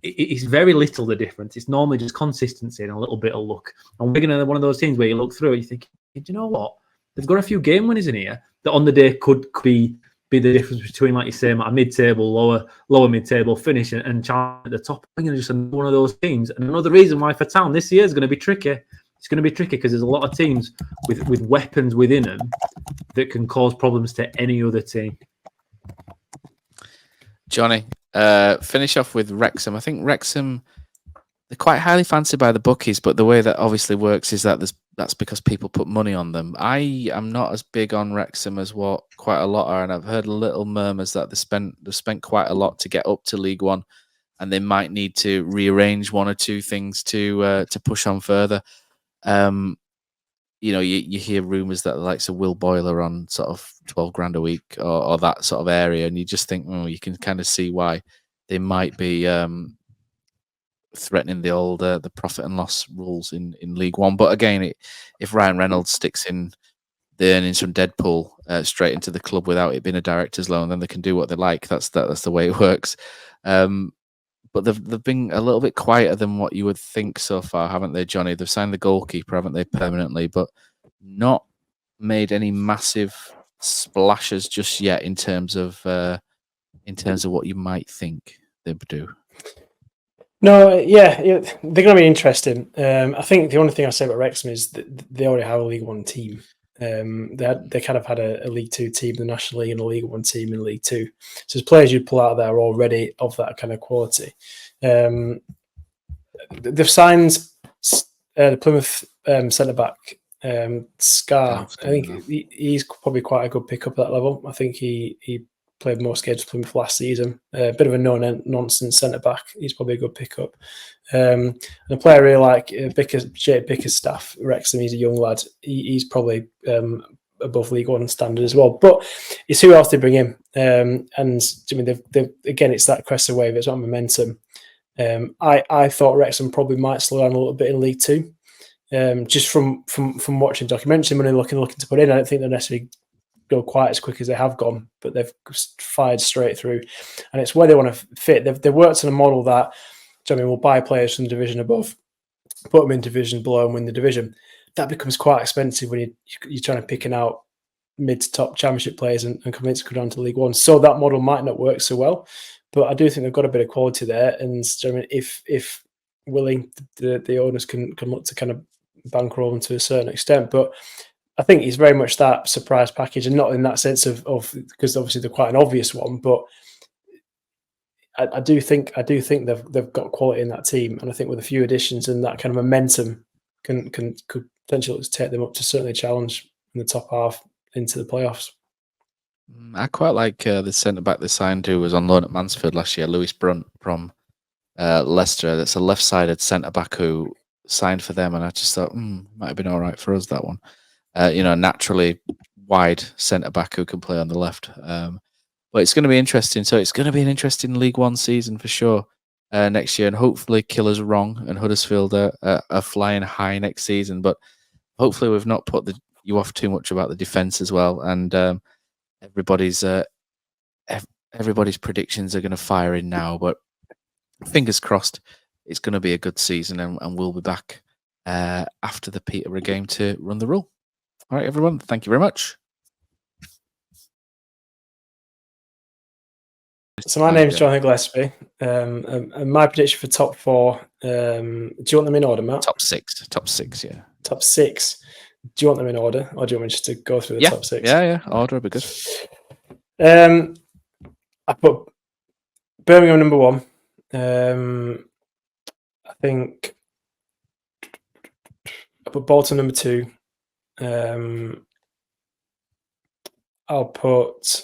It's very little the difference. It's normally just consistency and a little bit of luck. And Wigan are one of those teams where you look through it, you think, do you know what? They've got a few game winners in here that on the day could be the difference between, like you say, a mid-table, lower mid-table finish and challenge at the top. Wigan are just one of those teams. And another reason why for Town this year is going to be tricky. It's going to be tricky because there's a lot of teams with weapons within them that can cause problems to any other team. Jonny, finish off with Wrexham. I think Wrexham, they're quite highly fancied by the bookies, but the way that obviously works is that that's because people put money on them. I am not as big on Wrexham as what quite a lot are, and I've heard little murmurs that they've spent quite a lot to get up to League One, and they might need to rearrange one or two things to push on further. You hear rumours that the likes of Will Boyler on sort of 12 grand a week or that sort of area, and you just think, you can kind of see why they might be threatening the old the profit and loss rules in League One. But again, if Ryan Reynolds sticks in the earnings from Deadpool straight into the club without it being a director's loan, then they can do what they like. That's the way it works. But they've been a little bit quieter than what you would think so far, haven't they, Jonny? They've signed the goalkeeper, haven't they, permanently, but not made any massive splashes just yet in terms of what you might think they would do. No, yeah, they're going to be interesting. I think the only thing I say about Wrexham is that they already have a League One team. They kind of had a League Two team in the National League and a League One team in League Two. So there's players you'd pull out there already of that kind of quality. They've signed the Plymouth centre-back, Scar. I think he's probably quite a good pickup at that level. I think he played most games for Plymouth last season. A bit of a no-nonsense centre-back. He's probably a good pickup. And a player really like Jake Bickerstaff, Wrexham, he's a young lad. He's probably above League One standard as well. But it's who else they bring in. And I mean, they've again, it's that Cressida wave. It's not momentum. I thought Wrexham probably might slow down a little bit in League Two. Just from watching documentaries when they're looking to put in, I don't think they're necessarily go quite as quick as they have gone, but they've fired straight through, and it's where they want to fit. They've worked on a model that, will buy players from the division above, put them in division below, and win the division. That becomes quite expensive when you're trying to picking out mid to top championship players and convince them to go down to League One. So that model might not work so well, but I do think they've got a bit of quality there. And if willing, the owners can look to kind of bankroll them to a certain extent, but I think it's very much that surprise package, and not in that sense of because obviously they're quite an obvious one, but I do think they've got quality in that team, and I think with a few additions and that kind of momentum could potentially take them up to certainly challenge in the top half into the playoffs. I quite like the centre back they signed who was on loan at Mansfield last year, Lewis Brunt from Leicester. That's a left-sided centre back who signed for them, and I just thought might have been all right for us, that one. Naturally wide centre back who can play on the left. But it's going to be interesting. So it's going to be an interesting League One season for sure next year, and hopefully Killer's wrong and Huddersfield are flying high next season. But hopefully we've not put you off too much about the defence as well, and everybody's predictions are going to fire in now. But fingers crossed, it's going to be a good season, and we'll be back after the Peterborough game to run the rule. All right, everyone, thank you very much. So my name's Jonny Gillespie, and my prediction for top 4. Do you want them in order, Matt? Top six, yeah. Top 6. Do you want them in order, or do you want me just to go through the top 6? Yeah, order would be good. I put Birmingham number 1. I think I put Bolton number 2. I'll put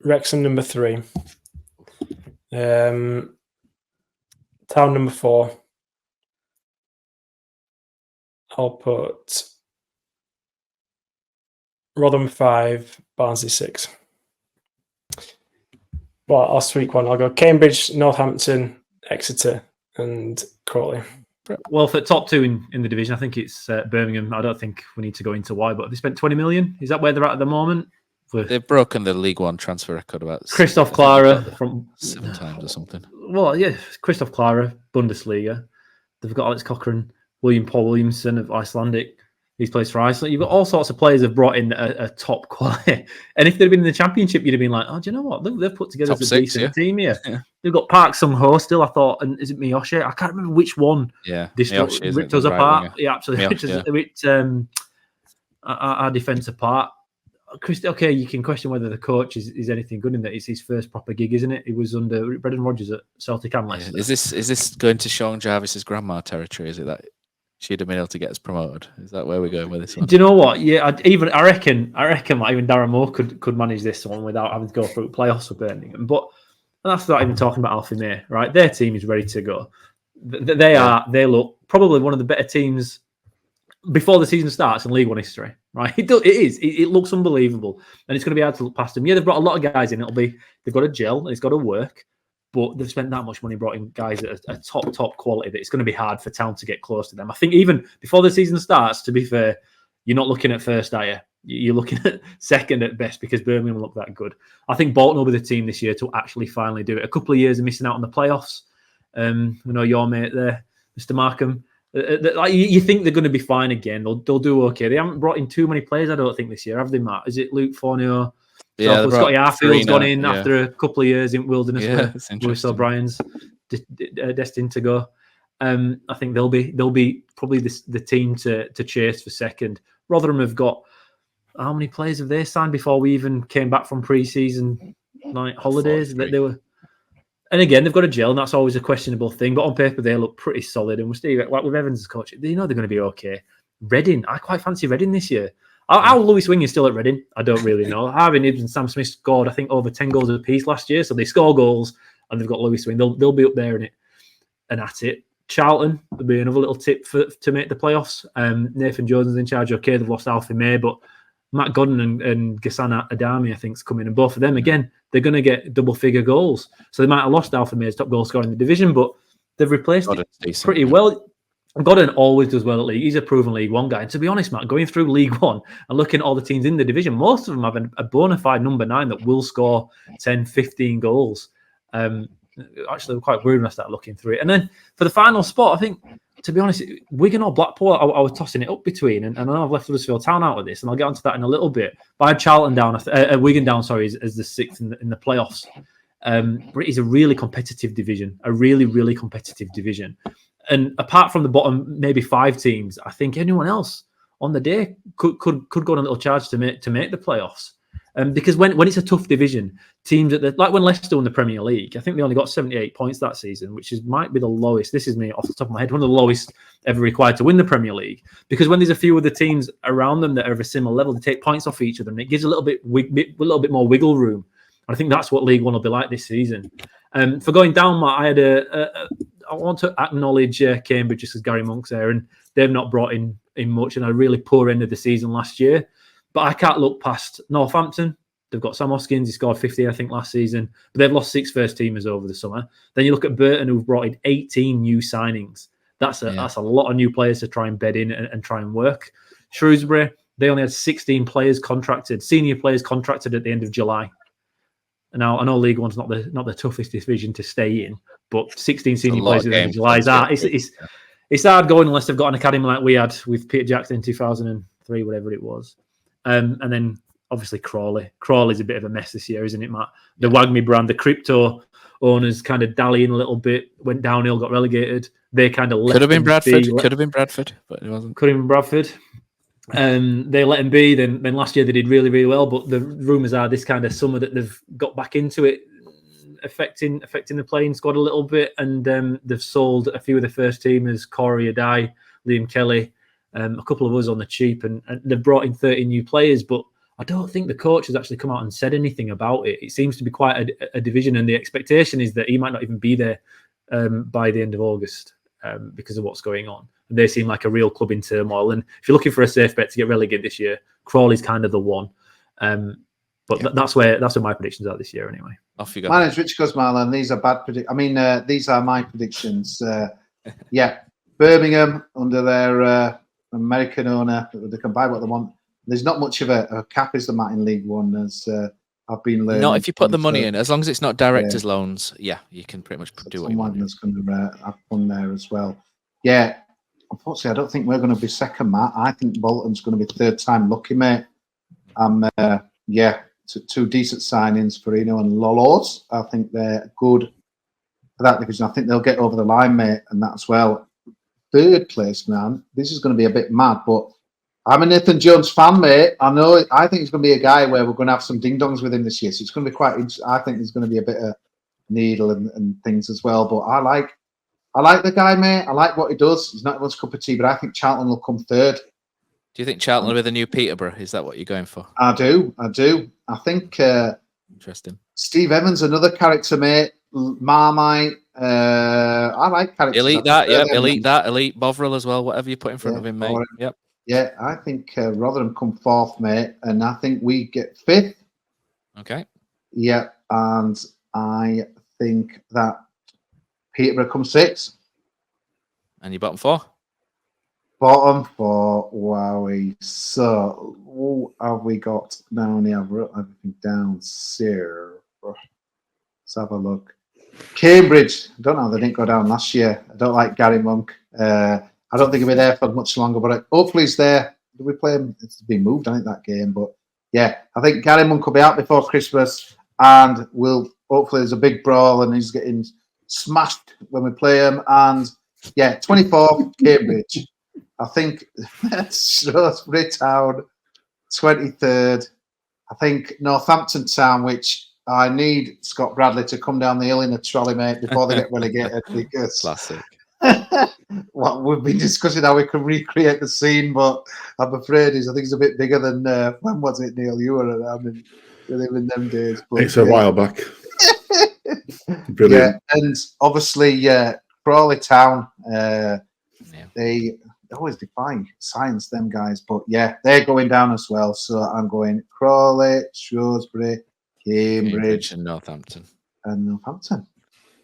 Wrexham number 3. Town number 4. I'll put Rotherham 5, Barnsley 6. Well, I'll tweak one. I'll go Cambridge, Northampton, Exeter, and Crawley. Well, for top 2 in the division, I think it's Birmingham. I don't think we need to go into why, but have they spent 20 million? Is that where they're at the moment? They've broken the League One transfer record about Christoph Clara from 7 times or something. Well, yeah, Christoph Clara, Bundesliga. They've got Alex Cochrane, Paul Williamson of Icelandic. He's plays for Iceland. You've got all sorts of players have brought in a top quality. And if they'd been in the Championship, you'd have been like, oh, do you know what? They've put together a decent team here. Yeah. They've got Park Sung-ho still, I thought. And is it Miyoshi? I can't remember which one. Yeah. This ripped us apart. Yeah, absolutely. Ripped our defence apart. Okay, you can question whether the coach is anything good in that. It's his first proper gig, isn't it? He was under Brendan Rodgers at Celtic and Leicester. Yeah. Is this going to Sean Jarvis's grandma territory? Is it that she'd have been able to get us promoted? Is that where we're going with this one? Do you know what? Yeah, I reckon like even Darren Moore could manage this one without having to go through playoffs for Birmingham. But that's not even talking about Alfie May, right? Their team is ready to go. They look probably one of the better teams before the season starts in League One history, right? It is. It looks unbelievable, and it's going to be hard to look past them. Yeah, they've brought a lot of guys in. They've got to gel, and it's got to work. But they've spent that much money, brought in guys at a top quality that it's going to be hard for Town to get close to them. I think even before the season starts, to be fair, you're not looking at first, are you? You're looking at second at best because Birmingham look that good. I think Bolton will be the team this year to actually finally do it. A couple of years of missing out on the playoffs. We know your mate there, Mr. Markham. You think they're going to be fine again. They'll do okay. They haven't brought in too many players, I don't think, this year, have they, Matt? Is it Luke Fornio? Yeah, Scotty Arfield's gone in after a couple of years in Wilderness where Lewis O'Brien's destined to go. I think they'll be probably the team to chase for second. Rotherham have got, how many players have they signed before we even came back from pre-season holidays? That they were. And again, they've got a gel, and that's always a questionable thing. But on paper, they look pretty solid. And we're still, like with Evans as coach, they know they're going to be okay. Reading, I quite fancy Reading this year. How Lewis Wing is still at Reading, I don't really know. Harvey Nibbs and Sam Smith scored, I think, over 10 goals apiece last year. So they score goals, and they've got Lewis Wing. They'll be up there in it and at it. Charlton will be another little tip to make the playoffs. Nathan Jones is in charge. Okay, they've lost Alfie May, but Matt Godden and Ghassan Adami, I think, is coming. And both of them, again, they're going to get double-figure goals. So they might have lost Alfie May's top goal scorer in the division, but they've replaced it pretty well. Godden always does well at league. He's a proven League One guy. And to be honest, Matt, going through League One and looking at all the teams in the division, most of them have a bona fide number 9 that will score 10, 15 goals. Actually, I'm quite worried when I started looking through it. And then for the final spot, I think, to be honest, Wigan or Blackpool, I was tossing it up between. And I know I've left Huddersfield Town out of this, and I'll get onto that in a little bit. But I had Charlton down, Wigan down, sorry, as the 6th in the playoffs. But it is a really competitive division, a really, really competitive division. And apart from the bottom, maybe 5 teams, I think anyone else on the day could go on a little charge to make the playoffs. Because when it's a tough division, teams like when Leicester won the Premier League, I think they only got 78 points that season, which might be the lowest. This is me off the top of my head, one of the lowest ever required to win the Premier League. Because when there's a few other teams around them that are of a similar level, they take points off each other, and it gives a little bit more wiggle room. And I think that's what League One will be like this season. For going down, Matt, I want to acknowledge Cambridge, just as Gary Monk's there, and they've not brought in much, and a really poor end of the season last year. But I can't look past Northampton. They've got Sam Hoskins. He scored 50, I think, last season. But they've lost 6 first-teamers over the summer. Then you look at Burton, who've brought in 18 new signings. That's a lot of new players to try and bed in and try and work. Shrewsbury, they only had 16 players contracted, senior players contracted at the end of July. Now, I know League One's not the toughest division to stay in, but 16 senior players at the end of July is hard. It's hard going unless they've got an academy like we had with Peter Jackson in 2003, whatever it was. And then, obviously, Crawley. Crawley's a bit of a mess this year, isn't it, Matt? The Wagme brand, the crypto owners kind of dallying a little bit, went downhill, got relegated. They kind of let Could have been Bradford, but it wasn't. Could have been Bradford. They let him be. Then last year they did really, really well. But the rumours are this kind of summer that they've got back into it, affecting the playing squad a little bit. And they've sold a few of the first teamers, Corey Adai, Liam Kelly, a couple of us on the cheap, and they've brought in 30 new players. But I don't think the coach has actually come out and said anything about it. It seems to be quite a division, and the expectation is that he might not even be there by the end of August because of what's going on. And they seem like a real club in turmoil. And if you're looking for a safe bet to get relegated this year, Crawley's kind of the one. That's where my predictions are this year anyway. Off you go. My name's Rich Guzman, and these are these are my predictions. Birmingham under their American owner, they can buy what they want. There's not much of a cap, is the Matt, in League One, as I've been learning. Not if you put the money in, as long as it's not directors' loans. Yeah, you can pretty much do what you want. Someone's going to have fun there as well. Yeah, unfortunately, I don't think we're going to be second, Matt. I think Bolton's going to be third time lucky, mate. Two decent signings for Eno and Lolos. I think they're good for that division. I think they'll get over the line, mate, and that as well. Third place, man. This is going to be a bit mad, but I'm a Nathan Jones fan, mate. I think he's going to be a guy where we're going to have some ding-dongs with him this year. So it's going to be quite interesting. I think there's going to be a bit of needle and things as well. But I like the guy, mate. I like what he does. He's not everyone's cup of tea, but I think Charlton will come third. Do you think Charlton will be the new Peterborough? Is that what you're going for? I do. I think interesting. Steve Evans, another character, mate. Marmite. I like characters. Elite Bovril as well. Whatever you put in front of him, mate. Yep. Yeah, I think Rotherham come fourth, mate, and I think we get fifth. Okay. Yeah, and I think that Peterborough comes sixth. And you bottom four? Bottom four, wowie. So, what have we got down here? I've wrote everything down here. Let's have a look. Cambridge. I don't know how they didn't go down last year. I don't like Gary Monk. I don't think he'll be there for much longer, but hopefully he's there. Do we play him? It's been moved, I think, that game. But yeah, I think Gary Monk will be out before Christmas, and hopefully there's a big brawl and he's getting smashed when we play him. And yeah, 24th, Cambridge. I think Shrewsbury Town, 23rd. I think Northampton Town, which I need Scott Bradley to come down the hill in a trolley, mate, before they get relegated. Because classic. Well, we've been discussing how we can recreate the scene, but I'm afraid I think it's a bit bigger than when was it, Neil? You were around in them days. But, it's a while back. Brilliant. Yeah, and obviously Crawley Town, they always defy science, them guys, but yeah, they're going down as well. So I'm going Crawley, Shrewsbury, Cambridge and Northampton.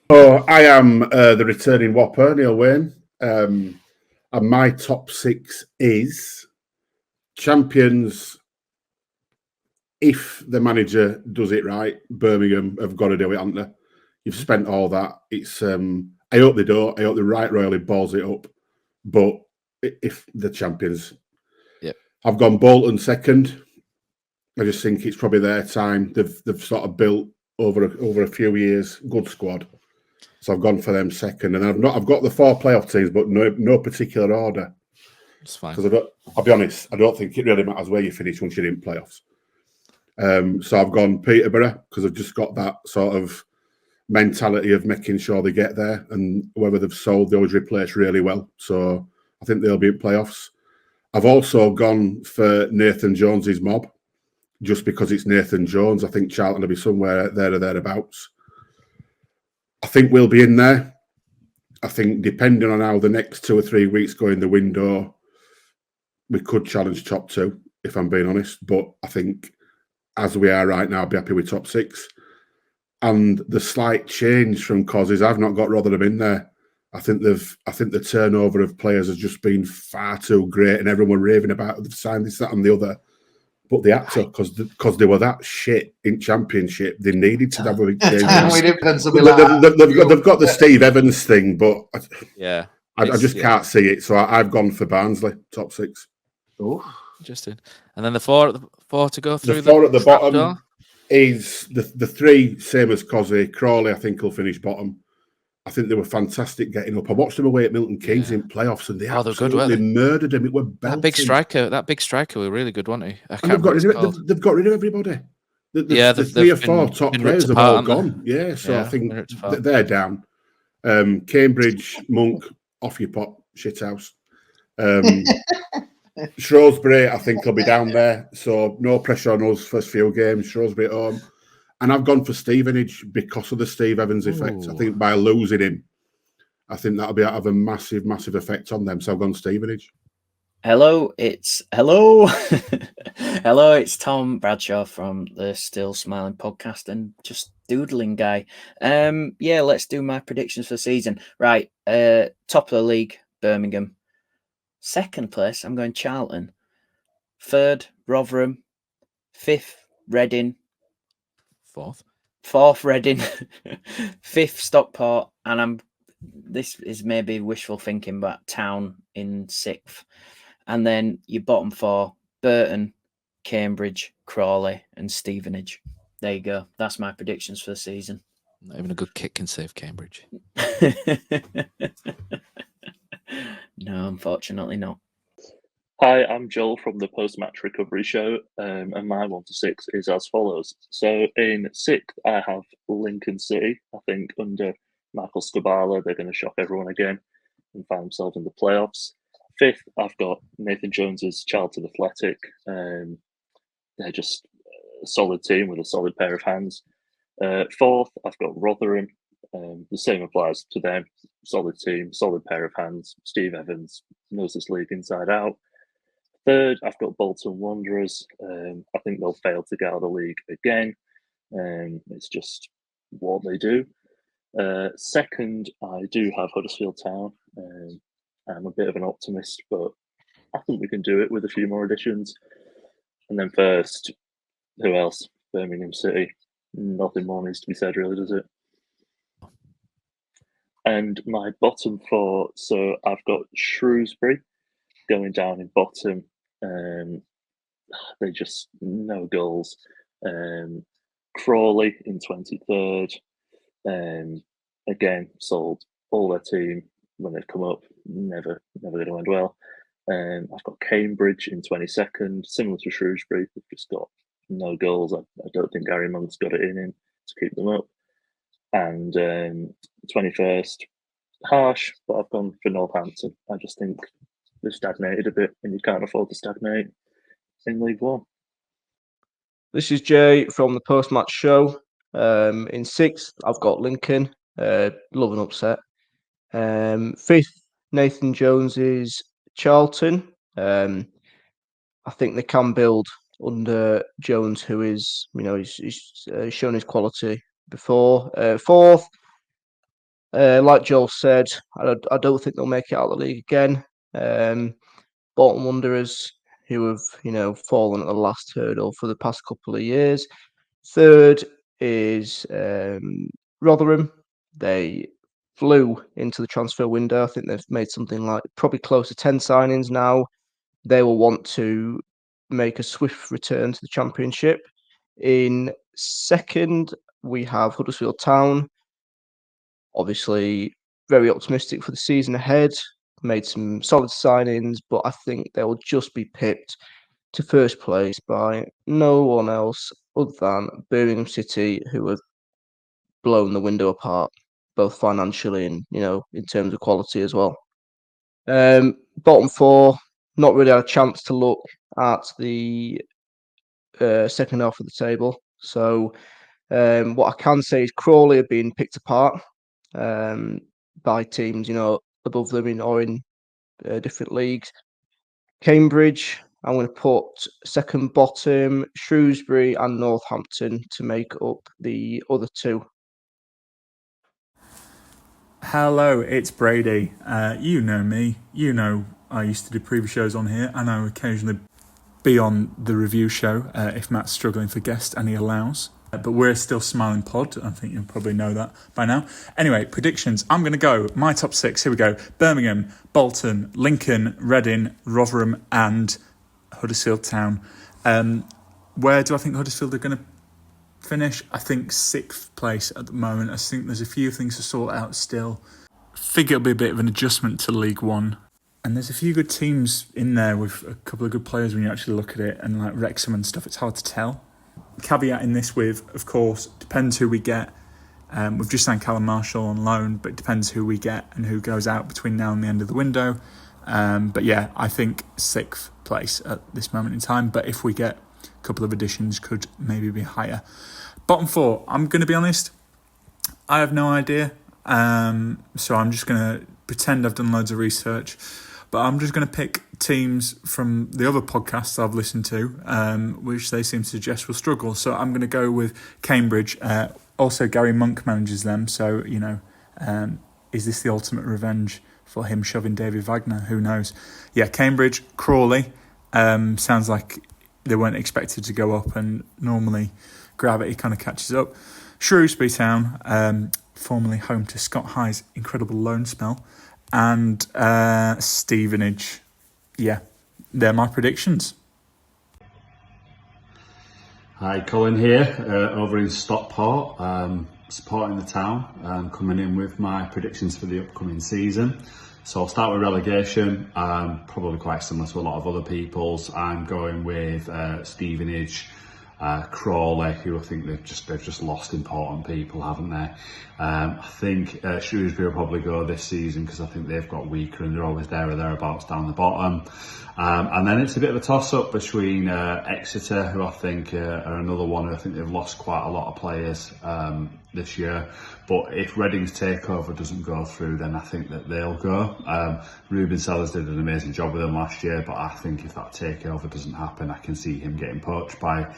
Oh, I am the returning Whopper, Neil Wayne. And my top six is champions. If the manager does it right, Birmingham have got to do it, haven't they? You've spent all that. It's I hope they don't. I hope they right royally balls it up. But if the champions, I've gone Bolton second. I just think it's probably their time. They've sort of built over a few years good squad. So I've gone for them second, and I've got the 4 playoff teams, but no particular order. It's fine. Because I'll be honest, I don't think it really matters where you finish once you're in playoffs. So I've gone Peterborough because I've just got that sort of mentality of making sure they get there, and whether they've sold, they always replace really well. So I think they'll be in playoffs. I've also gone for Nathan Jones's mob, just because it's Nathan Jones. I think Charlton will be somewhere there or thereabouts. I think we'll be in there. I think depending on how the next 2 or 3 weeks go in the window, we could challenge top 2, if I'm being honest. But I think as we are right now, I'll be happy with top 6. And the slight change from causes, I've not got Rotherham in there. I think the turnover of players has just been far too great, and everyone raving about they've signed this, that, and the other. But they had to, because they were that shit in Championship. They needed to have a big change. They've got the Steve Evans thing, but I just can't see it. So I've gone for Barnsley, top 6. Oh, Interesting. And then the four to go through. The 4 at the bottom door? is the 3, same as Cosy. Crawley, I think, will finish bottom. I think they were fantastic getting up. I watched them away at Milton Keynes in playoffs, and they absolutely murdered them. It were belting. That big striker were really good, wasn't he? They've got rid of everybody. The 3 or 4 top players have all gone. Yeah, so I think they're down. Cambridge, Monk, off your pot, shithouse. Shrewsbury, I think, will be down there. So no pressure on us first few games. Shrewsbury at home. And I've gone for Stevenage because of the Steve Evans effect. I think by losing him, I think that'll have a massive, massive effect on them. So I've gone Stevenage. Hello, it's Tom Bradshaw from the Still Smiling podcast and just doodling guy. Let's do my predictions for the season. Right, top of the league, Birmingham. Second place, I'm going Charlton. Third, Rotherham. Fifth, Reading. Fourth, Reading. Fifth, Stockport, and this is maybe wishful thinking, but Town in 6th. And then your bottom 4, Burton, Cambridge, Crawley, and Stevenage. There you go. That's my predictions for the season. Not even a good kick can save Cambridge. No, unfortunately not. Hi, I'm Joel from the Post-Match Recovery Show, and my 1 to 6 is as follows. So in 6th, I have Lincoln City. I think under Michael Scabala, they're going to shock everyone again and find themselves in the playoffs. 5th, I've got Nathan Jones's Charlton Athletic. They're just a solid team with a solid pair of hands. 4th, I've got Rotherham. The same applies to them. Solid team, solid pair of hands. Steve Evans knows this league inside out. 3rd, I've got Bolton Wanderers. I think they'll fail to get out of the league again. It's just what they do. 2nd, I do have Huddersfield Town. I'm a bit of an optimist, but I think we can do it with a few more additions. And then 1st, who else? Birmingham City. Nothing more needs to be said, really, does it? And my bottom 4, so I've got Shrewsbury going down in bottom. They just no goals. Crawley in 23rd. Again, sold all their team when they've come up. Never going to end well. I've got Cambridge in 22nd, similar to Shrewsbury. They've just got no goals. I don't think Gary Monk's got it in him to keep them up. And 21st, harsh, but I've gone for Northampton. I just think they've stagnated a bit, and you can't afford to stagnate in League One. This is Jay from the Post-Match Show. In 6th, I've got Lincoln. Love an upset. 5th, Nathan Jones's Charlton. I think they can build under Jones, who is, he's shown his quality before. 4th, like Joel said, I don't think they'll make it out of the league again. Bolton Wanderers, who have, fallen at the last hurdle for the past couple of years. 3rd is Rotherham. They flew into the transfer window. I think they've made something like probably close to 10 signings now. They will want to make a swift return to the Championship. In 2nd, we have Huddersfield Town. Obviously, very optimistic for the season ahead. Made some solid signings, but I think they will just be pipped to first place by no one else other than Birmingham City, who have blown the window apart, both financially and in terms of quality as well. Bottom four, not really had a chance to look at the second half of the table. So what I can say is Crawley have been picked apart by teams, above them or in different leagues. Cambridge, I'm going to put second bottom, Shrewsbury and Northampton to make up the other two. Hello, it's Brady. You know me. You know I used to do preview shows on here, and I occasionally be on the review show if Matt's struggling for guests and he allows. But we're still Smiling Pod. I think you'll probably know that by now. Anyway, predictions. I'm going to go. My top six. Here we go. Birmingham, Bolton, Lincoln, Reading, Rotherham and Huddersfield Town. Where do I think Huddersfield are going to finish? I think 6th place at the moment. I think there's a few things to sort out still. I think it'll be a bit of an adjustment to League One. And there's a few good teams in there with a couple of good players when you actually look at it, and like Wrexham and stuff, it's hard to tell. Caveat in this with, of course, depends who we get. We've just signed Callum Marshall on loan, but it depends who we get and who goes out between now and the end of the window. But yeah, I think 6th place at this moment in time. But if we get a couple of additions, could maybe be higher. Bottom four, I'm going to be honest, I have no idea. So I'm just going to pretend I've done loads of research. But I'm just going to pick teams from the other podcasts I've listened to, which they seem to suggest will struggle. So I'm going to go with Cambridge. Also, Gary Monk manages them. So, is this the ultimate revenge for him shoving David Wagner? Who knows? Yeah, Cambridge, Crawley. Sounds like they weren't expected to go up, and normally gravity kind of catches up. Shrewsbury Town, formerly home to Scott High's incredible loan spell. And Stevenage. Yeah, they're my predictions. Hi, Colin here, over in Stockport, supporting the town, coming in with my predictions for the upcoming season. So I'll start with relegation, probably quite similar to a lot of other people's. I'm going with Stevenage, Crawley, who I think they've just lost important people, haven't they? I think Shrewsbury will probably go this season because I think they've got weaker and they're always there or thereabouts down the bottom. And then it's a bit of a toss-up between Exeter, who I think are another one who I think they've lost quite a lot of players this year. But if Reading's takeover doesn't go through, then I think that they'll go. Ruben Sellers did an amazing job with them last year, but I think if that takeover doesn't happen, I can see him getting poached by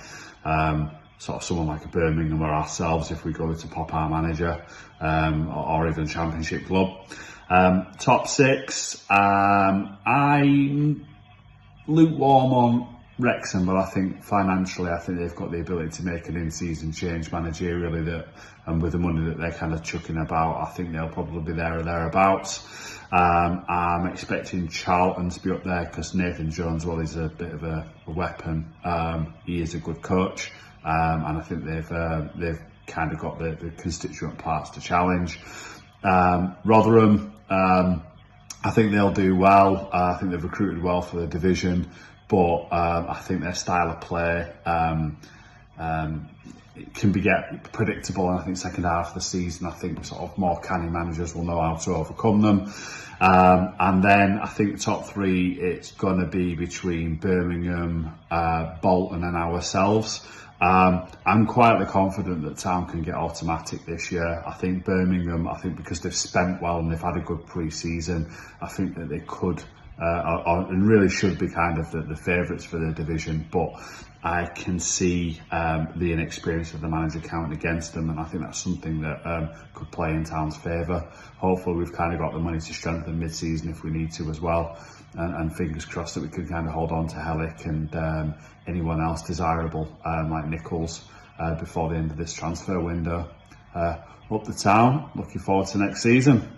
sort of someone like a Birmingham or ourselves if we go to pop our manager, or even Championship club. Top six, I'm lukewarm on Wrexham, but I think financially, I think they've got the ability to make an in-season change managerially, and with the money that they're kind of chucking about, I think they'll probably be there or thereabouts. I'm expecting Charlton to be up there because Nathan Jones, well, he's a bit of a weapon. He is a good coach, and I think they've kind of got the constituent parts to challenge. Rotherham, I think they'll do well. I think they've recruited well for the division, but I think their style of play it can get predictable, and I think second half of the season, I think sort of more canny managers will know how to overcome them. And then I think the top three, it's going to be between Birmingham, Bolton and ourselves. I'm quietly confident that Town can get automatic this year. I think Birmingham, because they've spent well and they've had a good pre-season, I think that they could and really should be kind of the favourites for the division, but I can see the inexperience of the manager counting against them, and I think that's something that could play in Town's favour. Hopefully we've kind of got the money to strengthen mid-season if we need to as well, and fingers crossed that we can kind of hold on to Hellick and anyone else desirable like Nichols before the end of this transfer window. Up the Town, looking forward to next season.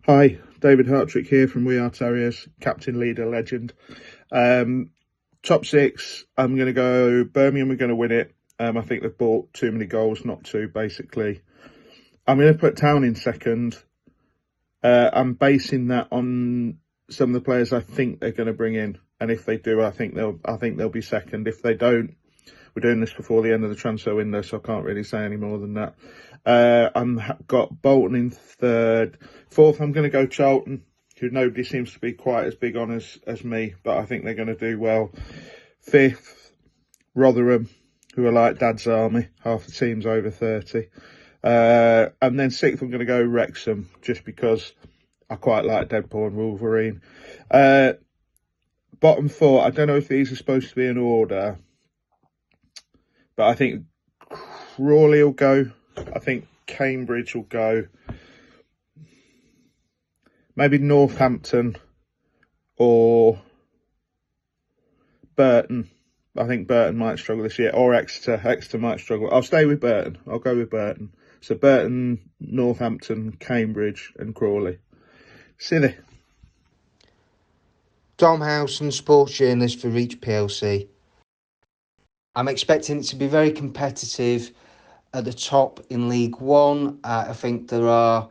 Hi, David Hartrick here from We Are Terriers, captain, leader, legend. Top six, I'm going to go Birmingham are going to win it. I think they've bought too many goals not to, basically. I'm going to put Town in second. I'm basing that on some of the players I think they're going to bring in, and if they do, I think they'll be second. If they don't, we're doing this before the end of the transfer window, so I can't really say any more than that. I've got Bolton in third. Fourth, I'm going to go Charlton, who nobody seems to be quite as big on as me, but I think they're going to do well. Fifth, Rotherham, who are like Dad's Army, half the team's over 30. And then sixth, I'm going to go Wrexham, just because I quite like Deadpool and Wolverine. Bottom four, I don't know if these are supposed to be in order, but I think Crawley will go. I think Cambridge will go. Maybe Northampton or Burton. I think Burton might struggle this year, or Exeter. Exeter might struggle. I'll stay with Burton. I'll go with Burton. So Burton, Northampton, Cambridge and Crawley. Silly. Dom Howson, sports journalist for Reach PLC. I'm expecting it to be very competitive at the top in League One. I think there are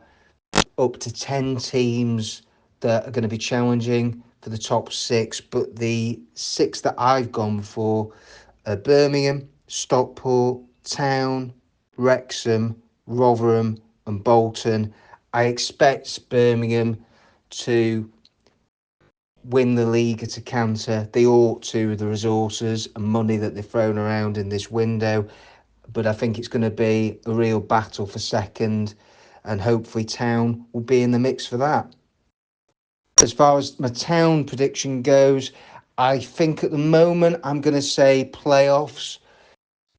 up to 10 teams that are going to be challenging for the top 6, but the 6 that I've gone for are Birmingham, Stockport, Town, Wrexham, Rotherham and Bolton. I expect Birmingham to win the league at a canter. They ought to, with the resources and money that they've thrown around in this window, but I think it's going to be a real battle for second, and hopefully Town will be in the mix for that. As far as my Town prediction goes, I think at the moment I'm going to say playoffs,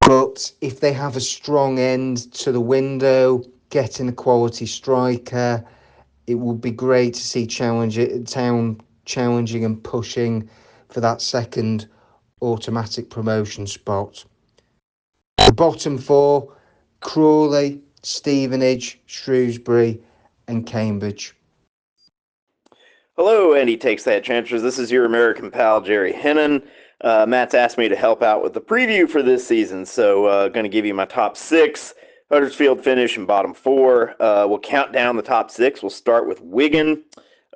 but if they have a strong end to the window, getting a quality striker, it would be great to see Town challenging and pushing for that second automatic promotion spot. The bottom 4, Crawley, Stevenage, Shrewsbury and Cambridge. Hello, Andy Takes That Transfers. This is your American pal, Jerry Hennon. Matt's asked me to help out with the preview for this season, so going to give you my top 6. Huddersfield finish in bottom 4. We'll count down the top 6. We'll start with Wigan,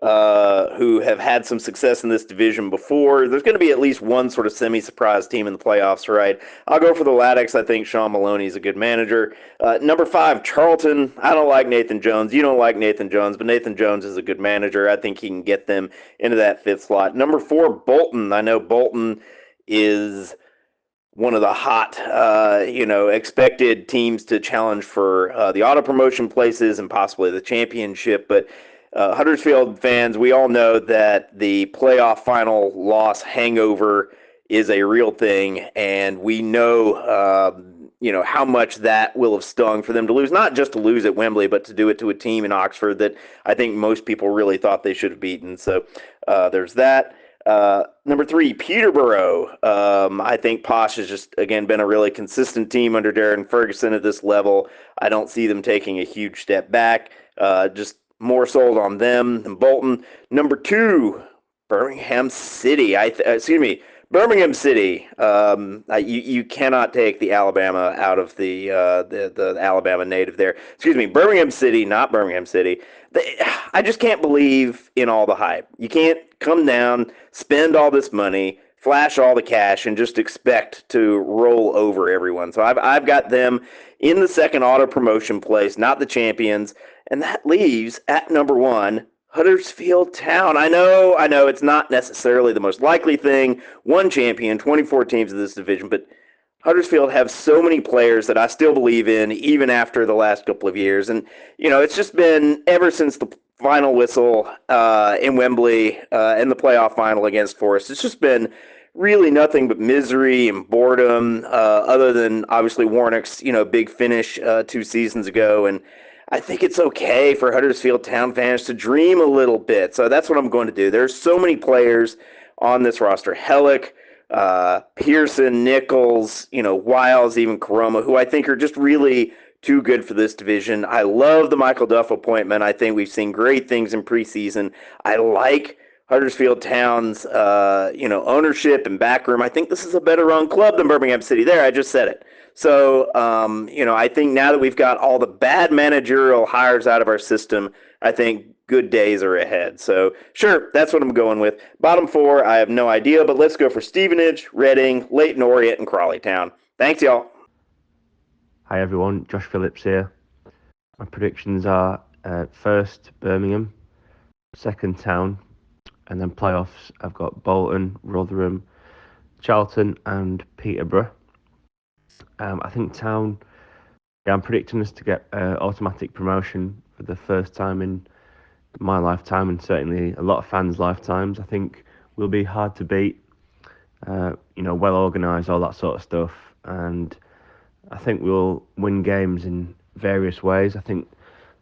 who have had some success in this division before. There's going to be at least one sort of semi-surprise team in the playoffs, right? I'll go for the Laddics. I think Sean Maloney is a good manager. Number 5, Charlton. I don't like Nathan Jones. You don't like Nathan Jones, but Nathan Jones is a good manager. I think he can get them into that 5th slot. Number 4, Bolton. I know Bolton is one of the hot, expected teams to challenge for the auto promotion places and possibly the championship. But Huddersfield fans, we all know that the playoff final loss hangover is a real thing, and we know, how much that will have stung for them to lose, not just to lose at Wembley, but to do it to a team in Oxford that I think most people really thought they should have beaten. So there's that. Number 3, Peterborough. I think Posh has just, again, been a really consistent team under Darren Ferguson at this level. I don't see them taking a huge step back. Just more sold on them than Bolton. Number 2, Birmingham City. Birmingham City. You cannot take the Alabama out of the Alabama native there. Birmingham City, not Birmingham City. I just can't believe in all the hype. You can't come down, spend all this money, flash all the cash, and just expect to roll over everyone. So I've got them in the second auto promotion place, not the champions, and that leaves at number 1 Huddersfield Town. I know it's not necessarily the most likely thing. 1 champion, 24 teams in this division, but Huddersfield have so many players that I still believe in, even after the last couple of years. And, it's just been ever since the final whistle in Wembley in the playoff final against Forest. It's just been really nothing but misery and boredom, other than obviously Warnock's, big finish 2 seasons ago. And I think it's okay for Huddersfield Town fans to dream a little bit. So that's what I'm going to do. There's so many players on this roster. Hellick, Pearson, Nichols, Wiles, even Karoma, who I think are just really too good for this division. I love the Michael Duff appointment. I think we've seen great things in preseason. I like Huddersfield Town's, ownership and backroom. I think this is a better run club than Birmingham City. There, I just said it. So, I think now that we've got all the bad managerial hires out of our system, I think good days are ahead. So, sure, that's what I'm going with. Bottom 4, I have no idea, but let's go for Stevenage, Reading, Leyton Orient, and Crawley Town. Thanks, y'all. Hi everyone, Josh Phillips here. My predictions are first Birmingham, second Town, and then playoffs I've got Bolton, Rotherham, Charlton and Peterborough. I think Town, I'm predicting us to get automatic promotion for the first time in my lifetime and certainly a lot of fans' lifetimes. I think we'll be hard to beat, well organised, all that sort of stuff. And I think we'll win games in various ways. I think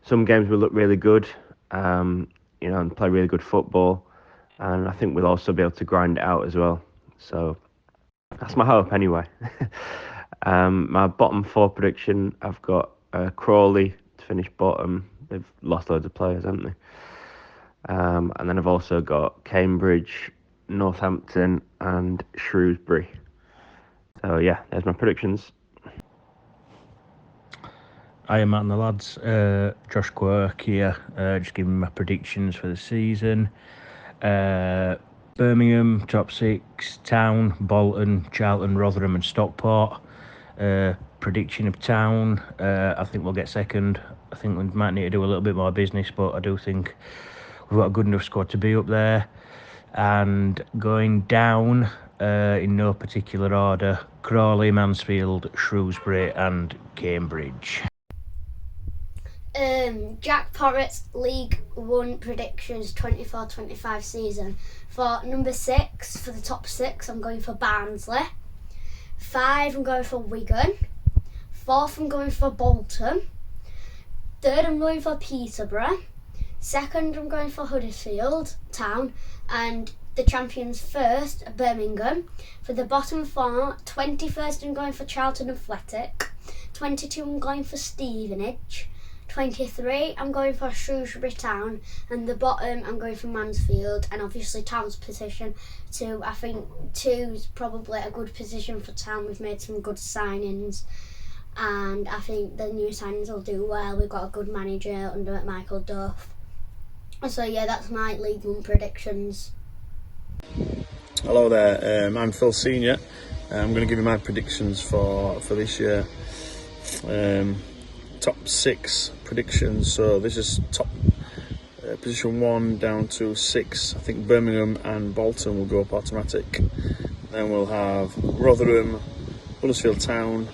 some games will look really good, and play really good football. And I think we'll also be able to grind it out as well. So that's my hope anyway. My bottom 4 prediction, I've got Crawley to finish bottom. They've lost loads of players, haven't they? And then I've also got Cambridge, Northampton and Shrewsbury. So yeah, there's my predictions. Hi, Matt and the lads. Josh Quirk here, just giving my predictions for the season. Birmingham, top 6, Town, Bolton, Charlton, Rotherham and Stockport. Prediction of Town, I think we'll get second. I think we might need to do a little bit more business, but I do think we've got a good enough squad to be up there. And going down, in no particular order, Crawley, Mansfield, Shrewsbury and Cambridge. Jack Porrett's League 1 predictions 24-25 season. For number 6, for the top 6, I'm going for Barnsley. 5, I'm going for Wigan. 4th, I'm going for Bolton. 3rd, I'm going for Peterborough. 2nd, I'm going for Huddersfield Town. And the champions first, Birmingham. For the bottom 4, 21st, I'm going for Charlton Athletic. 22, I'm going for Stevenage. 23, I'm going for Shrewsbury Town, and the bottom I'm going for Mansfield, and obviously Town's position 2. I think 2 is probably a good position for Town. We've made some good signings, and I think the new signings will do well. We've got a good manager under Michael Duff. So yeah, that's my League 1 predictions. Hello there, I'm Phil Senior. I'm going to give you my predictions for this year. Top 6 predictions. So this is top position 1 down to 6. I think Birmingham and Bolton will go up automatic. Then we'll have Rotherham, Huddersfield Town,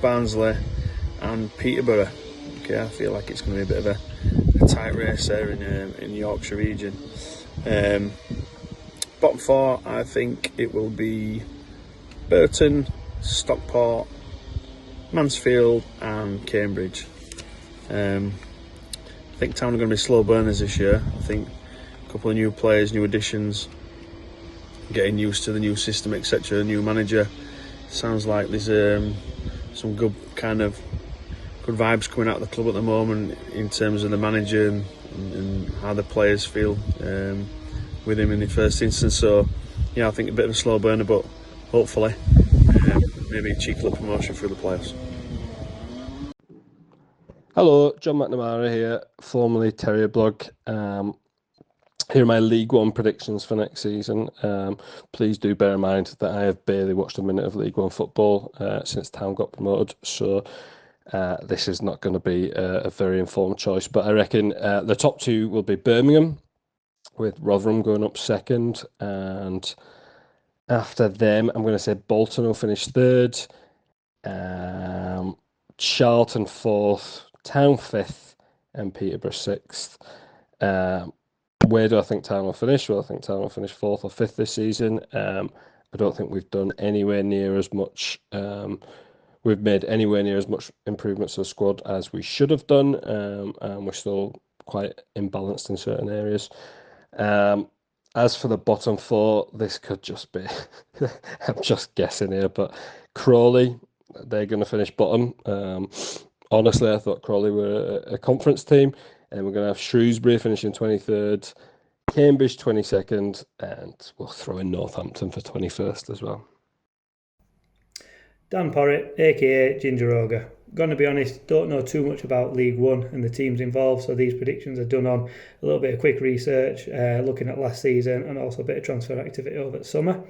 Barnsley and Peterborough. Okay, I feel like it's going to be a bit of a tight race there in the Yorkshire region. Bottom 4, I think it will be Burton, Stockport, Mansfield and Cambridge. I think Town are going to be slow burners this year. I think a couple of new players, new additions, getting used to the new system, etc. New manager. Sounds like there's some good vibes coming out of the club at the moment in terms of the manager and how the players feel with him in the first instance. So yeah, I think a bit of a slow burner, but hopefully maybe a cheeky little promotion through the playoffs. Hello, John McNamara here, formerly Terrier Blog. Here are my League 1 predictions for next season. Please do bear in mind that I have barely watched a minute of League 1 football since Town got promoted, so this is not going to be a very informed choice. But I reckon the top 2 will be Birmingham, with Rotherham going up second, and after them, I'm going to say Bolton will finish 3rd, Charlton 4th, Town 5th, and Peterborough 6th. Where do I think Town will finish? Well, I think Town will finish 4th or 5th this season. I don't think we've done anywhere near as much. We've made anywhere near as much improvements to the squad as we should have done, and we're still quite imbalanced in certain areas. As for the bottom 4, this could just be, I'm just guessing here, but Crawley, they're going to finish bottom. Honestly, I thought Crawley were a conference team, and we're going to have Shrewsbury finishing 23rd, Cambridge 22nd, and we'll throw in Northampton for 21st as well. Dan Porritt, aka Ginger Ogre. going to be honest, don't know too much about League One and the teams involved, so these predictions are done on a little bit of quick research, looking at last season and also a bit of transfer activity over the summer.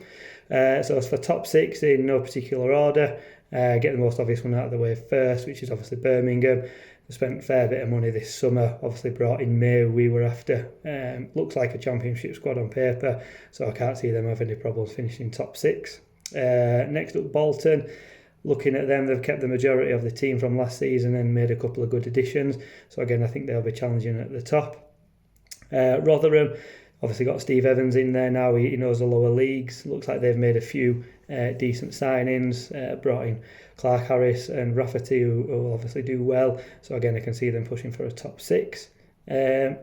So as for top 6 in no particular order, get the most obvious one out of the way first, which is obviously Birmingham. They spent a fair bit of money this summer, obviously brought in May, who we were after. Looks like a championship squad on paper, so I can't see them having any problems finishing top 6. Next up, Bolton. Looking at them, they've kept the majority of the team from last season and made a couple of good additions. So again, I think they'll be challenging at the top. Rotherham, obviously got Steve Evans in there now. He knows the lower leagues. Looks like they've made a few decent signings. Brought in Clark Harris and Rafferty, who will obviously do well. So again, I can see them pushing for a top 6.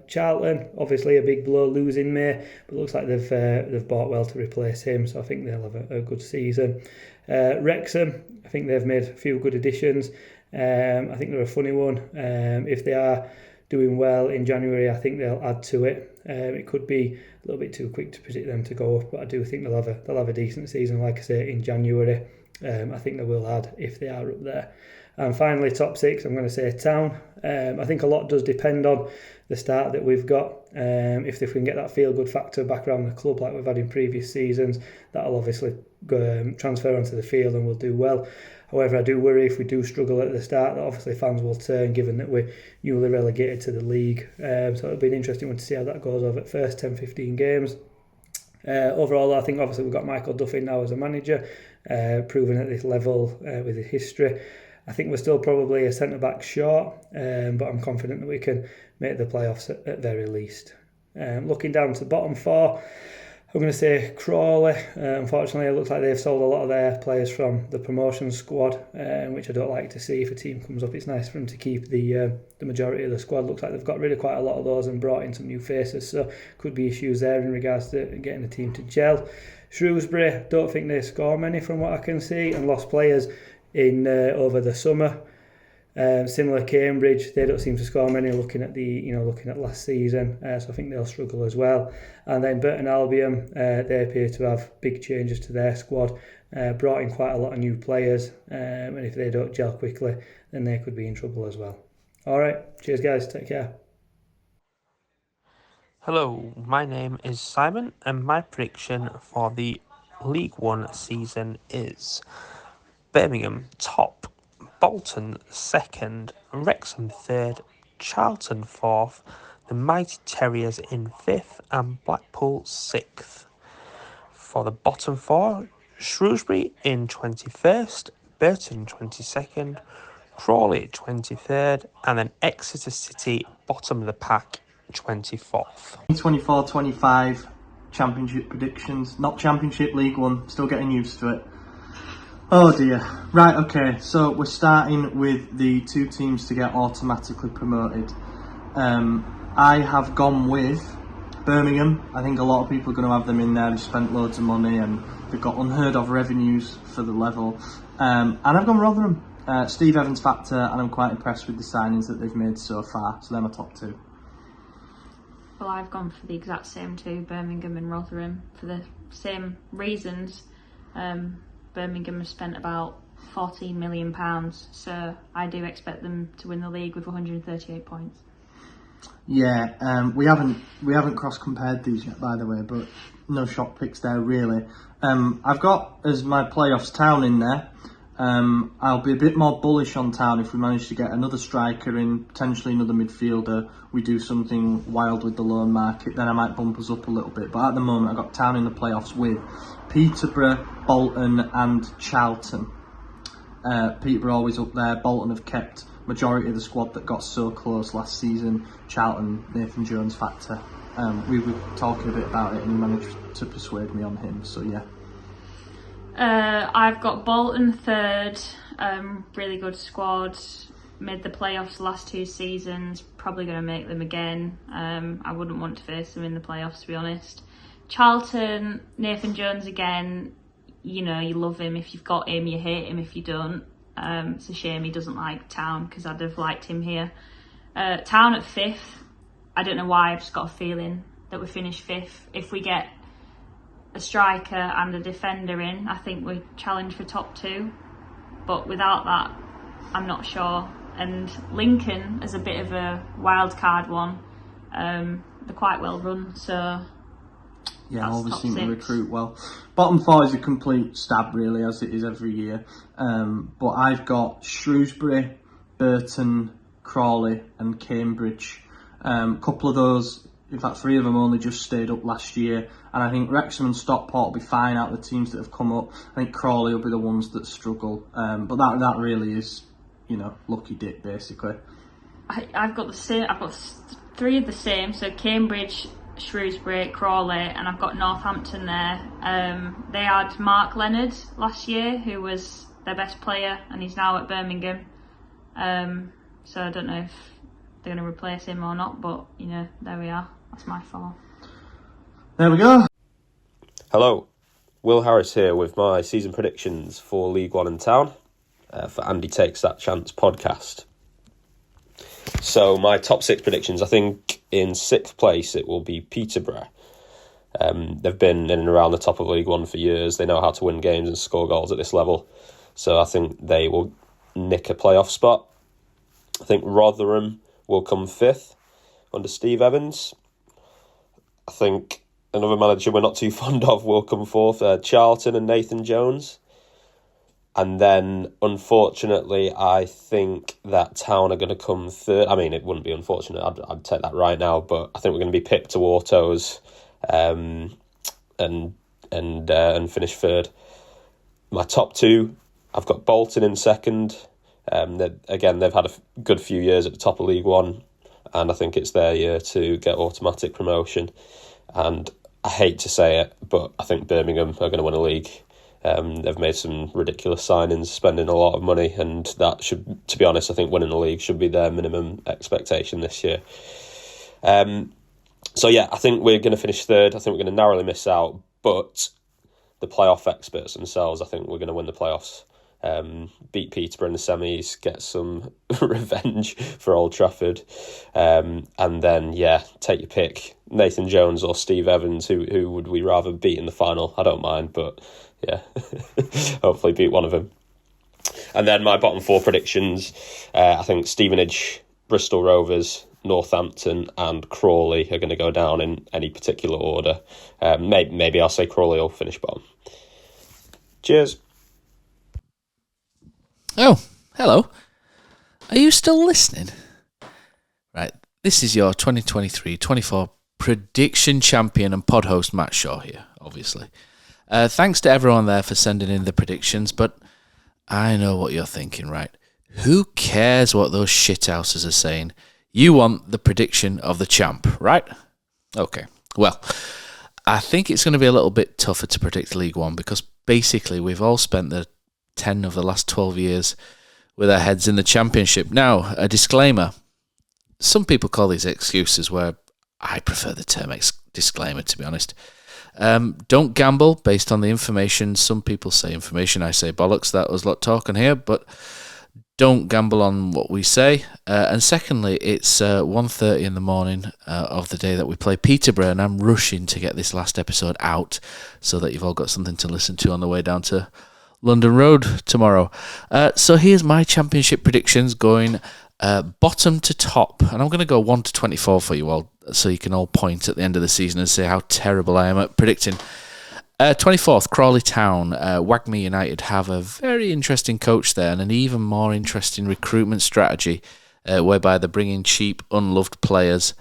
Charlton, obviously a big blow losing May, but looks like they've bought well to replace him. So I think they'll have a good season. Wrexham, I think they've made a few good additions. I think they're a funny one. If they are doing well in January, I think they'll add to it. It could be a little bit too quick to predict them to go up, but I do think they'll have a decent season. Like I say, in January, I think they will add if they are up there. And finally, top 6, I'm going to say Town. I think a lot does depend on the start that we've got. If we can get that feel-good factor back around the club like we've had in previous seasons, that'll obviously transfer onto the field and we'll do well. However, I do worry if we do struggle at the start that obviously fans will turn, given that we're newly relegated to the league. So it'll be an interesting one to see how that goes over the first 10-15 games. Overall, I think obviously we've got Michael Duffy now as a manager, proven at this level with his history. I think we're still probably a centre-back short, but I'm confident that we can make the playoffs at very least. Looking down to the bottom 4, I'm going to say Crawley. Unfortunately, it looks like they've sold a lot of their players from the promotion squad, which I don't like to see. If a team comes up, it's nice for them to keep the majority of the squad. Looks like they've got rid of quite a lot of those and brought in some new faces, so could be issues there in regards to getting the team to gel. Shrewsbury, don't think they score many from what I can see, and lost players in over the summer. Similar Cambridge, they don't seem to score many. Looking at last season, so I think they'll struggle as well. And then Burton Albion, they appear to have big changes to their squad. Brought in quite a lot of new players, and if they don't gel quickly, then they could be in trouble as well. All right, cheers guys, take care. Hello, my name is Simon, and my prediction for the League One season is Birmingham top, Bolton 2nd, Wrexham 3rd, Charlton 4th, the Mighty Terriers in 5th, and Blackpool 6th. For the bottom 4, Shrewsbury in 21st, Burton 22nd, Crawley 23rd, and then Exeter City, bottom of the pack, 24th. 24-25 championship predictions, not championship, League One, still getting used to it. Oh dear. Right, okay, so we're starting with the 2 teams to get automatically promoted. I have gone with Birmingham. I think a lot of people are going to have them in there. They've spent loads of money and they've got unheard of revenues for the level. And I've gone Rotherham. Steve Evans factor, and I'm quite impressed with the signings that they've made so far. So they're my top 2. Well, I've gone for the exact same 2, Birmingham and Rotherham, for the same reasons. Birmingham has spent about £14 million, so I do expect them to win the league with 138 points. Yeah, we haven't cross-compared these yet, by the way, but no shock picks there, really. I've got as my playoffs Town in there. I'll be a bit more bullish on Town if we manage to get another striker in, potentially another midfielder. We do something wild with the loan market, then I might bump us up a little bit. But at the moment, I've got Town in the playoffs with Peterborough, Bolton and Charlton. Peterborough always up there. Bolton have kept majority of the squad that got so close last season. Charlton, Nathan Jones factor. We were talking a bit about it and he managed to persuade me on him, so yeah. I've got Bolton 3rd, really good squad, made the playoffs the last 2 seasons, probably going to make them again. I wouldn't want to face them in the playoffs, to be honest. Charlton, Nathan Jones again, you know, you love him if you've got him, you hate him if you don't. It's a shame he doesn't like Town, because I'd have liked him here. Town at 5th, I don't know why, I've just got a feeling that we finish 5th. If we get a striker and a defender in, I think we challenge for top 2. But without that I'm not sure. And Lincoln is a bit of a wild card one. They're quite well run, so yeah, that's always top seem to 6. recruit well. Bottom 4 is a complete stab, really, as it is every year. But I've got Shrewsbury, Burton, Crawley, and Cambridge. A couple of those, in fact, 3 of them only just stayed up last year. And I think Wrexham and Stockport will be fine out of the teams that have come up. I think Crawley will be the ones that struggle. But that really is, lucky dip, basically. I've got the same. I've got 3 of the same. So Cambridge, Shrewsbury, Crawley, and I've got Northampton there. They had Mark Leonard last year, who was their best player, and he's now at Birmingham. So I don't know if they're going to replace him or not, but there we are. That's my 4. There we go. Hello, Will Harris here with my season predictions for League One and Town for Andy Takes That Chance podcast. So my top 6 predictions, I think in 6th place it will be Peterborough. They've been in and around the top of League One for years. They know how to win games and score goals at this level. So I think they will nick a playoff spot. I think Rotherham will come 5th under Steve Evans. I think another manager we're not too fond of will come 4th, Charlton and Nathan Jones. And then, unfortunately, I think that Town are going to come 3rd. I mean, it wouldn't be unfortunate. I'd take that right now, but I think we're going to be pipped to Autos and finish 3rd. My top 2, I've got Bolton in 2nd. They've had a good few years at the top of League One, and I think it's their year to get automatic promotion. And I hate to say it, but I think Birmingham are going to win a league. They've made some ridiculous signings, spending a lot of money, and that should, to be honest, I think winning the league should be their minimum expectation this year. So yeah, I think we're going to finish 3rd. I think we're going to narrowly miss out, but the playoff experts themselves, I think we're going to win the playoffs. Beat Peterborough in the semis, get some revenge for Old Trafford, and then take your pick, Nathan Jones or Steve Evans. Who would we rather beat in the final? I don't mind, but hopefully beat one of them. And then my bottom 4 predictions, I think Stevenage, Bristol Rovers, Northampton and Crawley are going to go down in any particular order. Maybe I'll say Crawley will finish bottom. Cheers. Oh, hello. Are you still listening? Right, this is your 2023-24 prediction champion and pod host Matt Shaw here, obviously. Thanks to everyone there for sending in the predictions, but I know what you're thinking, right? Who cares what those shithouses are saying? You want the prediction of the champ, right? Okay, well, I think it's going to be a little bit tougher to predict League One because basically we've all spent the 10 of the last 12 years with our heads in the Championship. Now, a disclaimer. Some people call these excuses where I prefer the term disclaimer, to be honest. Don't gamble based on the information. Some people say information, I say bollocks. That was a lot talking here, but don't gamble on what we say. And secondly, it's 1:30 in the morning of the day that we play Peterborough, and I'm rushing to get this last episode out so that you've all got something to listen to on the way down to London Road tomorrow. So here's my Championship predictions going bottom to top, and I'm going to go 1 to 24 for you all, so you can all point at the end of the season and say how terrible I am at predicting. 24th, Crawley Town. Wagme United have a very interesting coach there and an even more interesting recruitment strategy, whereby they're bringing cheap, unloved players.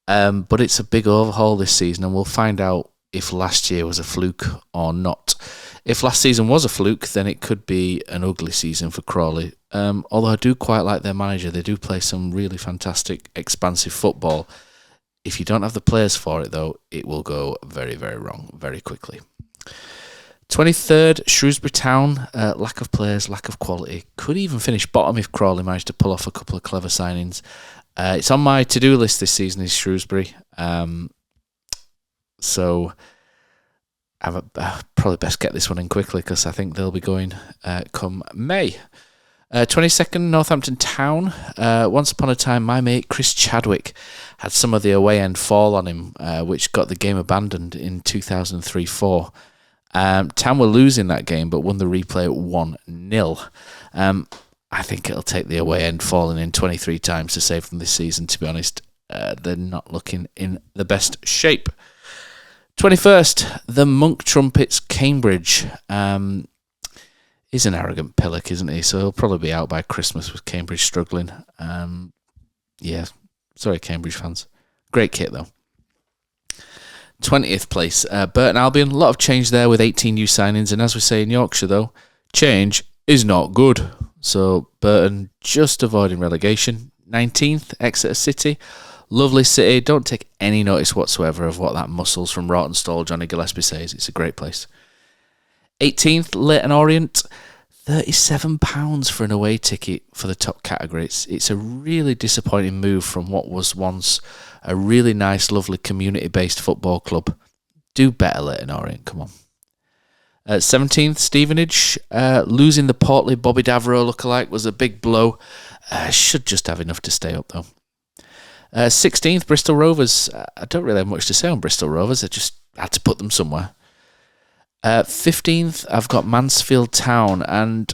But it's a big overhaul this season, and we'll find out if last year was a fluke or not. If last season was a fluke, then it could be an ugly season for Crawley. Although I do quite like their manager. They do play some really fantastic, expansive football. If you don't have the players for it, though, it will go very, very wrong very quickly. 23rd, Shrewsbury Town. Lack of players, lack of quality. Could even finish bottom if Crawley managed to pull off a couple of clever signings. It's on my to-do list this season is Shrewsbury. So I probably best get this one in quickly because I think they'll be going come May. 22nd, Northampton Town. Once upon a time, my mate Chris Chadwick had some of the away end fall on him, which got the game abandoned in 2003-04. Town were losing that game, but won the replay at 1-0. I think it'll take the away end, falling in 23 times to save them this season, to be honest. They're not looking in the best shape. 21st, the Monk Trumpets, Cambridge. He's an arrogant pillock, isn't he? So he'll probably be out by Christmas with Cambridge struggling. Yeah, sorry, Cambridge fans. Great kit, though. 20th place, Burton Albion. A lot of change there with 18 new signings. And as we say in Yorkshire, though, change is not good. So Burton just avoiding relegation. 19th, Exeter City. Lovely city. Don't take any notice whatsoever of what that muscles from Rawtenstall Jonny Gillespie says. It's a great place. 18th, Leyton Orient. £37 for an away ticket for the top category. It's a really disappointing move from what was once a really nice, lovely community-based football club. Do better, Leyton Orient. Come on. 17th, Stevenage. Losing the portly Bobby Davro lookalike was a big blow. Should just have enough to stay up, though. 16th, Bristol Rovers. I don't really have much to say on Bristol Rovers. I just had to put them somewhere. 15th, I've got Mansfield Town, and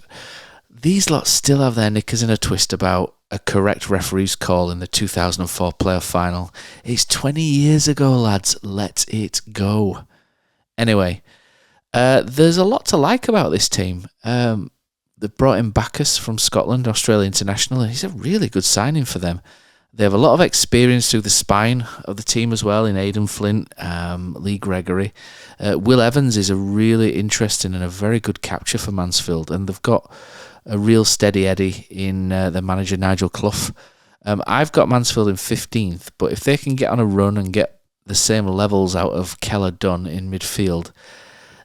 these lots still have their knickers in a twist about a correct referee's call in the 2004 playoff final. It's 20 years ago, lads. Let it go. Anyway, there's a lot to like about this team. They brought in Bacchus from Scotland, Australia International, and he's a really good signing for them. They have a lot of experience through the spine of the team as well in Aidan Flint, Lee Gregory. Will Evans is a really interesting and a very good capture for Mansfield, and they've got a real steady Eddie in their manager Nigel Clough. I've got Mansfield in 15th, but if they can get on a run and get the same levels out of Keller Dunn in midfield,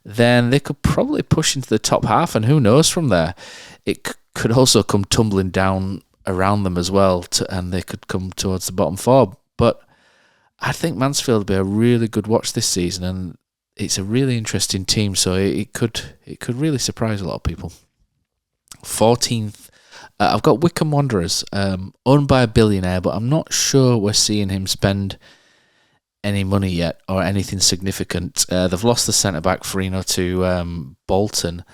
then they could probably push into the top half, and who knows from there. It could also come tumbling down around them as well, and they could come towards the bottom four. But I think Mansfield will be a really good watch this season, and it's a really interesting team, so it could really surprise a lot of people. 14th, I've got Wycombe Wanderers, owned by a billionaire, but I'm not sure we're seeing him spend any money yet or anything significant. They've lost the centre-back Farino to Bolton,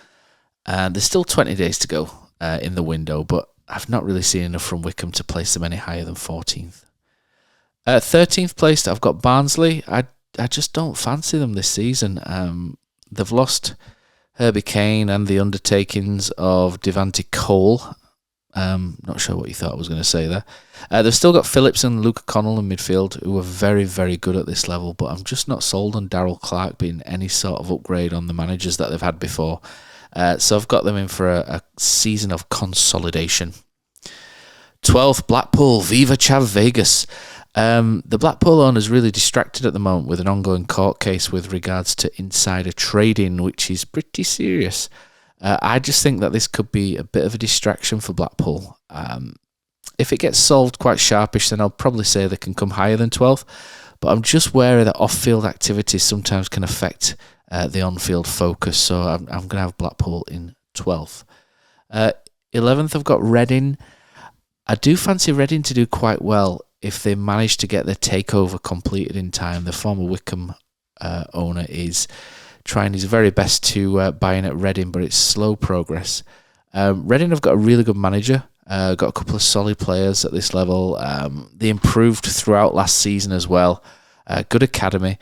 and there's still 20 days to go in the window, but I've not really seen enough from Wycombe to place them any higher than 14th. 13th place, I've got Barnsley. I just don't fancy them this season. They've lost Herbie Kane and the undertakings of Devante Cole. Not sure what you thought I was going to say there. They've still got Phillips and Luke Connell in midfield, who are very, very good at this level, but I'm just not sold on Darryl Clark being any sort of upgrade on the managers that they've had before. So I've got them in for a season of consolidation. 12th, Blackpool, Viva Chav Vegas. The Blackpool owner's really distracted at the moment with an ongoing court case with regards to insider trading, which is pretty serious. I just think that this could be a bit of a distraction for Blackpool. If it gets solved quite sharpish, then I'll probably say they can come higher than 12th. But I'm just wary that off-field activities sometimes can affect the on-field focus. So I'm going to have Blackpool in 12th. 11th, I've got Reading. I do fancy Reading to do quite well if they manage to get their takeover completed in time. The former Wycombe owner is trying his very best to buy in at Reading, but it's slow progress. Reading have got a really good manager, got a couple of solid players at this level. They improved throughout last season as well. Good academy.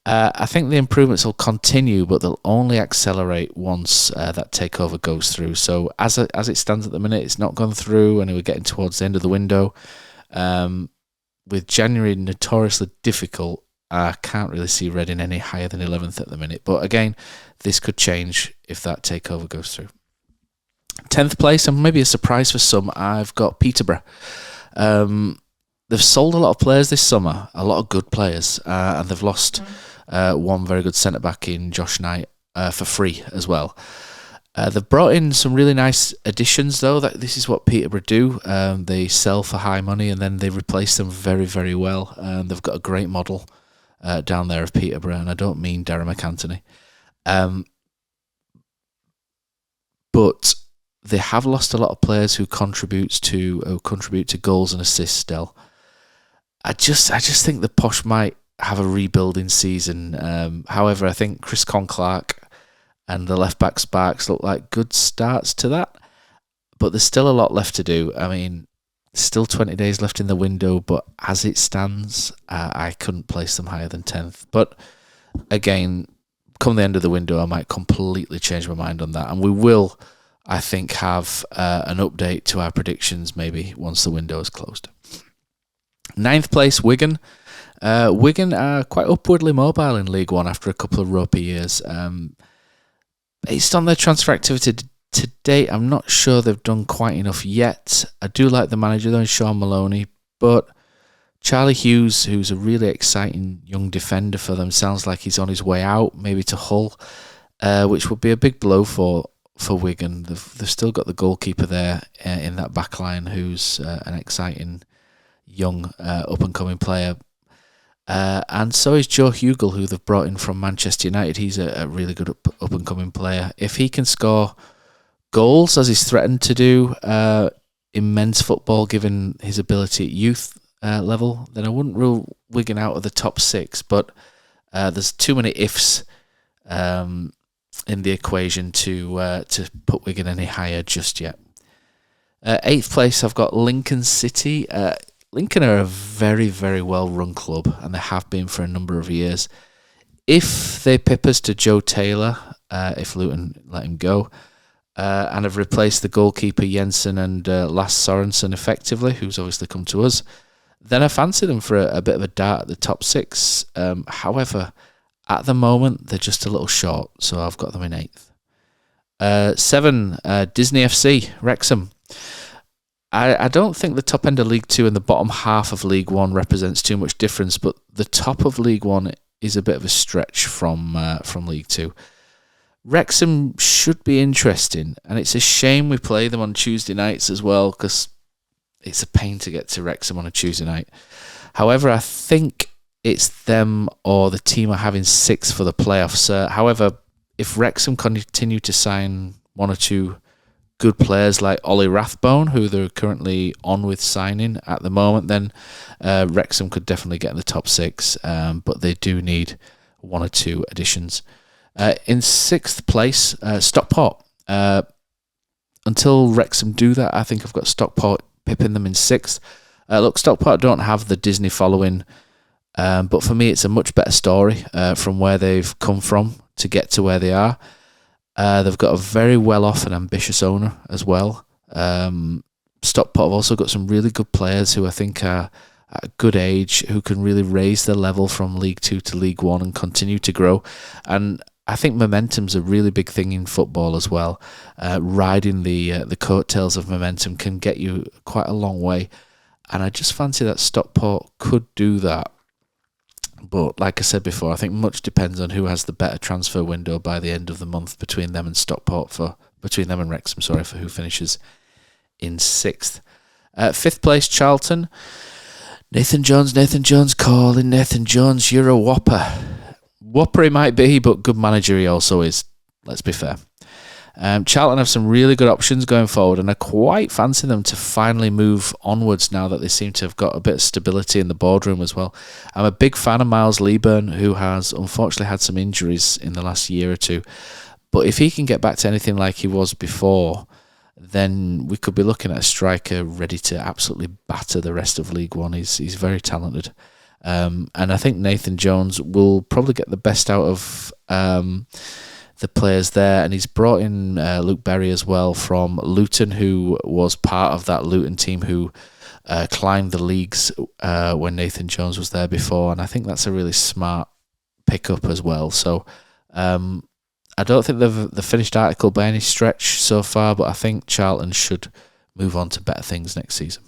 I think the improvements will continue, but they'll only accelerate once that takeover goes through. So as it stands at the minute, it's not gone through, and we're getting towards the end of the window. With January notoriously difficult, I can't really see Reading any higher than 11th at the minute. But again, this could change if that takeover goes through. 10th place, and maybe a surprise for some, I've got Peterborough. They've sold a lot of players this summer, a lot of good players, and they've lost one very good centre-back in Josh Knight for free as well. They've brought in some really nice additions, though. This is what Peterborough do. They sell for high money, and then they replace them very, very well. They've got a great model down there of Peterborough, and I don't mean Darren McAntony. But they have lost a lot of players who contribute to goals and assists still. I just think the Posh might have a rebuilding season. However, I think Chris Clark and the left back Sparks look like good starts to that. but there's still a lot left to do. I mean, still 20 days left in the window, but as it stands, I couldn't place them higher than 10th. But again, come the end of the window, I might completely change my mind on that. And we will, I think, have an update to our predictions maybe once the window is closed. 9th place, Wigan. Wigan are quite upwardly mobile in League One after a couple of ropey years. Based on their transfer activity to date, I'm not sure they've done quite enough yet. I do like the manager though, Sean Maloney, but Charlie Hughes, who's a really exciting young defender for them, sounds like he's on his way out, maybe to Hull, which would be a big blow for Wigan. They've still got the goalkeeper there in that back line, who's an exciting young up-and-coming player. And so is Joe Hugel, who they've brought in from Manchester United. He's a really good up-and-coming player. If he can score goals, as he's threatened to do in men's football, given his ability at youth level, then I wouldn't rule Wigan out of the top 6. But there's too many ifs in the equation to put Wigan any higher just yet. 8th place, I've got Lincoln City. Lincoln are a very, very well-run club, and they have been for a number of years. If they pip us to Joe Taylor, if Luton let him go, and have replaced the goalkeeper Jensen and Lasse Sorensen effectively, who's obviously come to us, then I fancy them for a bit of a dart at the top 6. However, at the moment, they're just a little short, so I've got them in 8th. 7, Disney FC, Wrexham. I don't think the top end of League 2 and the bottom half of League 1 represents too much difference, but the top of League 1 is a bit of a stretch from League 2. Wrexham should be interesting, and it's a shame we play them on Tuesday nights as well, because it's a pain to get to Wrexham on a Tuesday night. However, I think it's them or the team I have in 6th for the playoffs. However, if Wrexham continue to sign one or two good players like Ollie Rathbone, who they're currently on with signing at the moment, then Wrexham could definitely get in the top 6, but they do need one or two additions. In 6th place, Stockport. Until Wrexham do that, I think I've got Stockport pipping them in 6th. Look, Stockport don't have the Disney following, but for me it's a much better story from where they've come from to get to where they are. They've got a very well-off and ambitious owner as well. Stockport have also got some really good players who I think are at a good age, who can really raise their level from League 2 to League 1 and continue to grow. And I think momentum's a really big thing in football as well. Riding the coattails of momentum can get you quite a long way. And I just fancy that Stockport could do that. But like I said before, I think much depends on who has the better transfer window by the end of the month between them and between them and Wrexham, for who finishes in 6th. 5th place, Charlton. Nathan Jones calling. Nathan Jones, you're a whopper. Whopper he might be, but good manager he also is. Let's be fair. Charlton have some really good options going forward, and I quite fancy them to finally move onwards now that they seem to have got a bit of stability in the boardroom as well. I'm a big fan of Miles Leaburn, who has unfortunately had some injuries in the last year or two. But if he can get back to anything like he was before, then we could be looking at a striker ready to absolutely batter the rest of League One. He's very talented. And I think Nathan Jones will probably get the best out of the players there, and he's brought in Luke Berry as well from Luton, who was part of that Luton team who climbed the leagues when Nathan Jones was there before, and I think that's a really smart pickup as well. So I don't think they've the finished article by any stretch so far, but I think Charlton should move on to better things next season.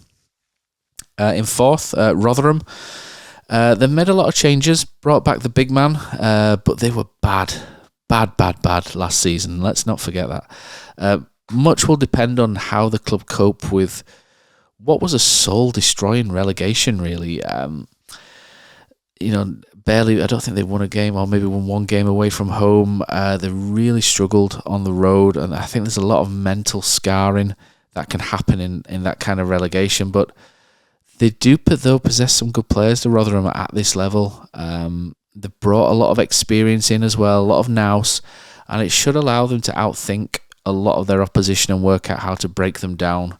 In 4th, Rotherham. They've made a lot of changes, brought back the big man, but they were bad last season. Let's not forget that. Much will depend on how the club cope with what was a soul-destroying relegation, really. Barely, I don't think they won a game, or maybe won one game away from home. They really struggled on the road, and I think there's a lot of mental scarring that can happen in that kind of relegation. But they do, though, possess some good players to Rotherham at this level. They brought a lot of experience in as well, a lot of nous, and it should allow them to outthink a lot of their opposition and work out how to break them down.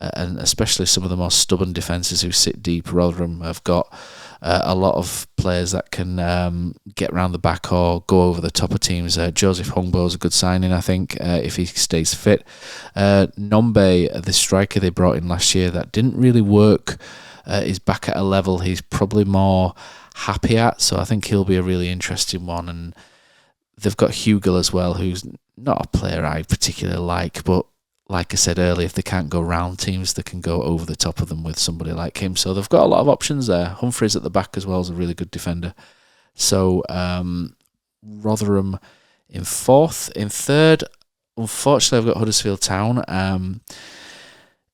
And especially some of the more stubborn defences who sit deep. Rotherham have got a lot of players that can get round the back or go over the top of teams. Joseph Hungbo is a good signing, I think, if he stays fit. Nombe, the striker they brought in last year that didn't really work, is back at a level he's probably more happy at, so I think he'll be a really interesting one. And they've got Hugel as well, who's not a player I particularly like, but like I said earlier, if they can't go round teams, they can go over the top of them with somebody like him. So they've got a lot of options there. Humphreys at the back as well is a really good defender. So Rotherham in fourth. In third, unfortunately, I've got Huddersfield Town.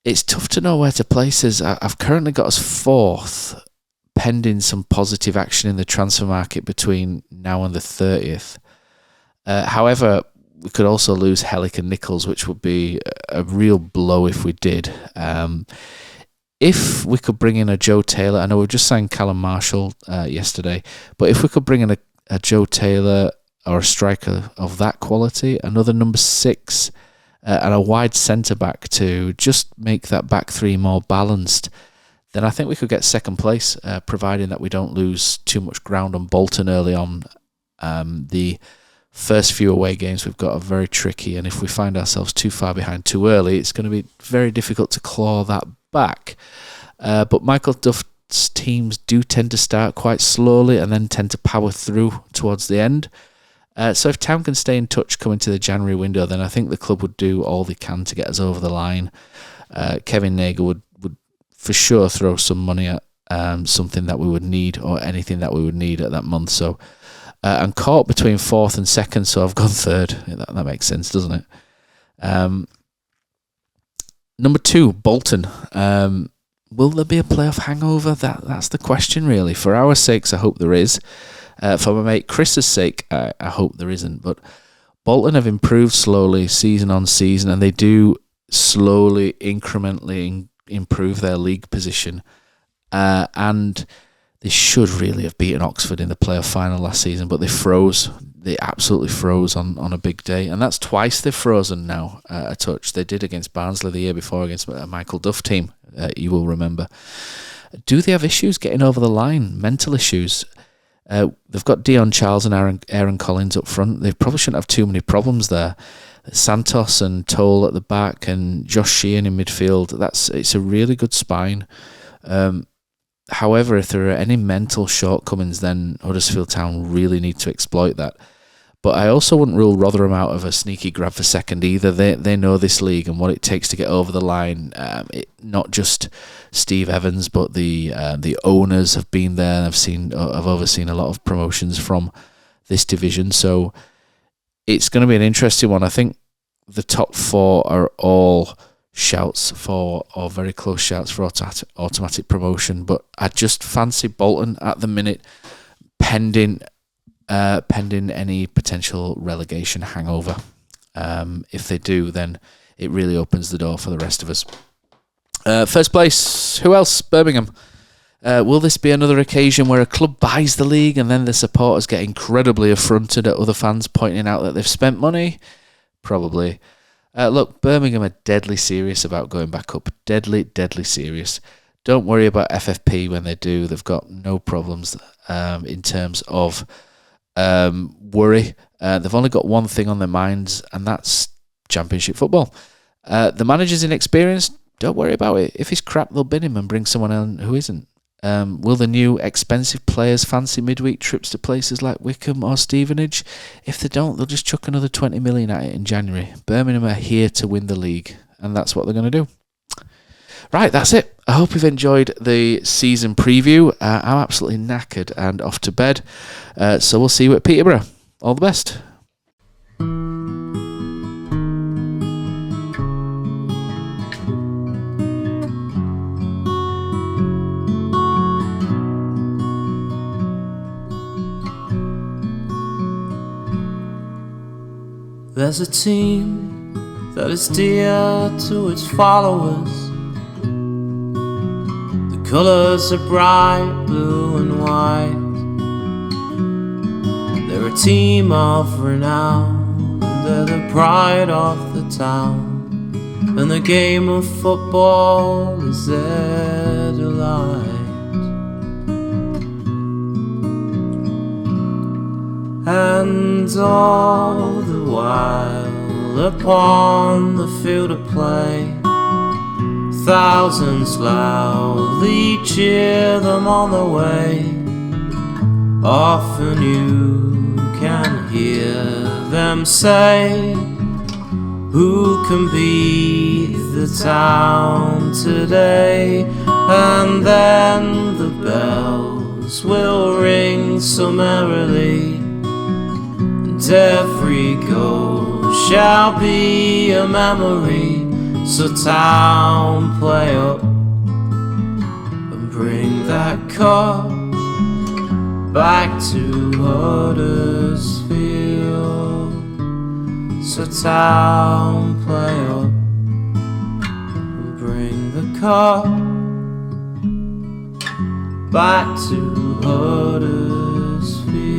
It's tough to know where to place us. I've currently got us fourth, pending some positive action in the transfer market between now and the 30th. However, we could also lose Hellick and Nichols, which would be a real blow if we did. If we could bring in a Joe Taylor, I know we've just signed Callum Marshall yesterday, but if we could bring in a Joe Taylor or a striker of that quality, another number 6, and a wide centre-back to just make that back three more balanced, then I think we could get second place, providing that we don't lose too much ground on Bolton early on. The first few away games we've got are very tricky, and if we find ourselves too far behind too early, it's going to be very difficult to claw that back. But Michael Duff's teams do tend to start quite slowly and then tend to power through towards the end. So if Town can stay in touch coming to the January window, then I think the club would do all they can to get us over the line. Kevin Nager would for sure throw some money at something that we would need, or anything that we would need at that month. So I'm caught between fourth and second, so I've gone third. That makes sense, doesn't it? Number 2, Bolton. Will there be a playoff hangover? That's the question, really. For our sakes, I hope there is. For my mate Chris's sake, I hope there isn't. But Bolton have improved slowly, season on season, and they do slowly, incrementally improve their league position. And they should really have beaten Oxford in the playoff final last season, but they froze. They absolutely froze on a big day. And that's twice they've frozen now a touch. They did against Barnsley the year before against a Michael Duff team, you will remember. Do they have issues getting over the line? Mental issues? They've got Dion Charles and Aaron Collins up front. They probably shouldn't have too many problems there. Santos and Toll at the back and Josh Sheehan in midfield. It's a really good spine. However, if there are any mental shortcomings, then Huddersfield Town really need to exploit that. But I also wouldn't rule Rotherham out of a sneaky grab for second either. They know this league and what it takes to get over the line. Not just Steve Evans, but the owners have been there. I've overseen a lot of promotions from this division, so it's going to be an interesting one. I think the top 4 are all shouts for, or very close shouts for automatic promotion, but I just fancy Bolton at the minute, pending any potential relegation hangover. If they do, then it really opens the door for the rest of us. First place, who else? Birmingham. Will this be another occasion where a club buys the league and then the supporters get incredibly affronted at other fans pointing out that they've spent money? Probably. Look, Birmingham are deadly serious about going back up. Deadly serious. Don't worry about FFP when they do. They've got no problems in terms of worry. They've only got one thing on their minds, and that's Championship football. The manager's inexperienced. Don't worry about it. If he's crap, they'll bin him and bring someone in who isn't. Will the new expensive players fancy midweek trips to places like Wickham or Stevenage? If they don't, they'll just chuck another 20 million at it in January. Birmingham are here to win the league, and that's what they're going to do. Right, that's it. I hope you've enjoyed the season preview. I'm absolutely knackered and off to bed. So we'll see you at Peterborough. All the best. There's a team that is dear to its followers. The colours are bright blue and white. They're a team of renown, and they're the pride of the town, and the game of football is their delight. And all the while upon the field of play, thousands loudly cheer them on the way. Often you can hear them say, who can beat the town today? And then the bells will ring so merrily, and every goal shall be a memory. So town, play up and bring that cup back to Huddersfield. So town, play up and bring the cup back to Huddersfield.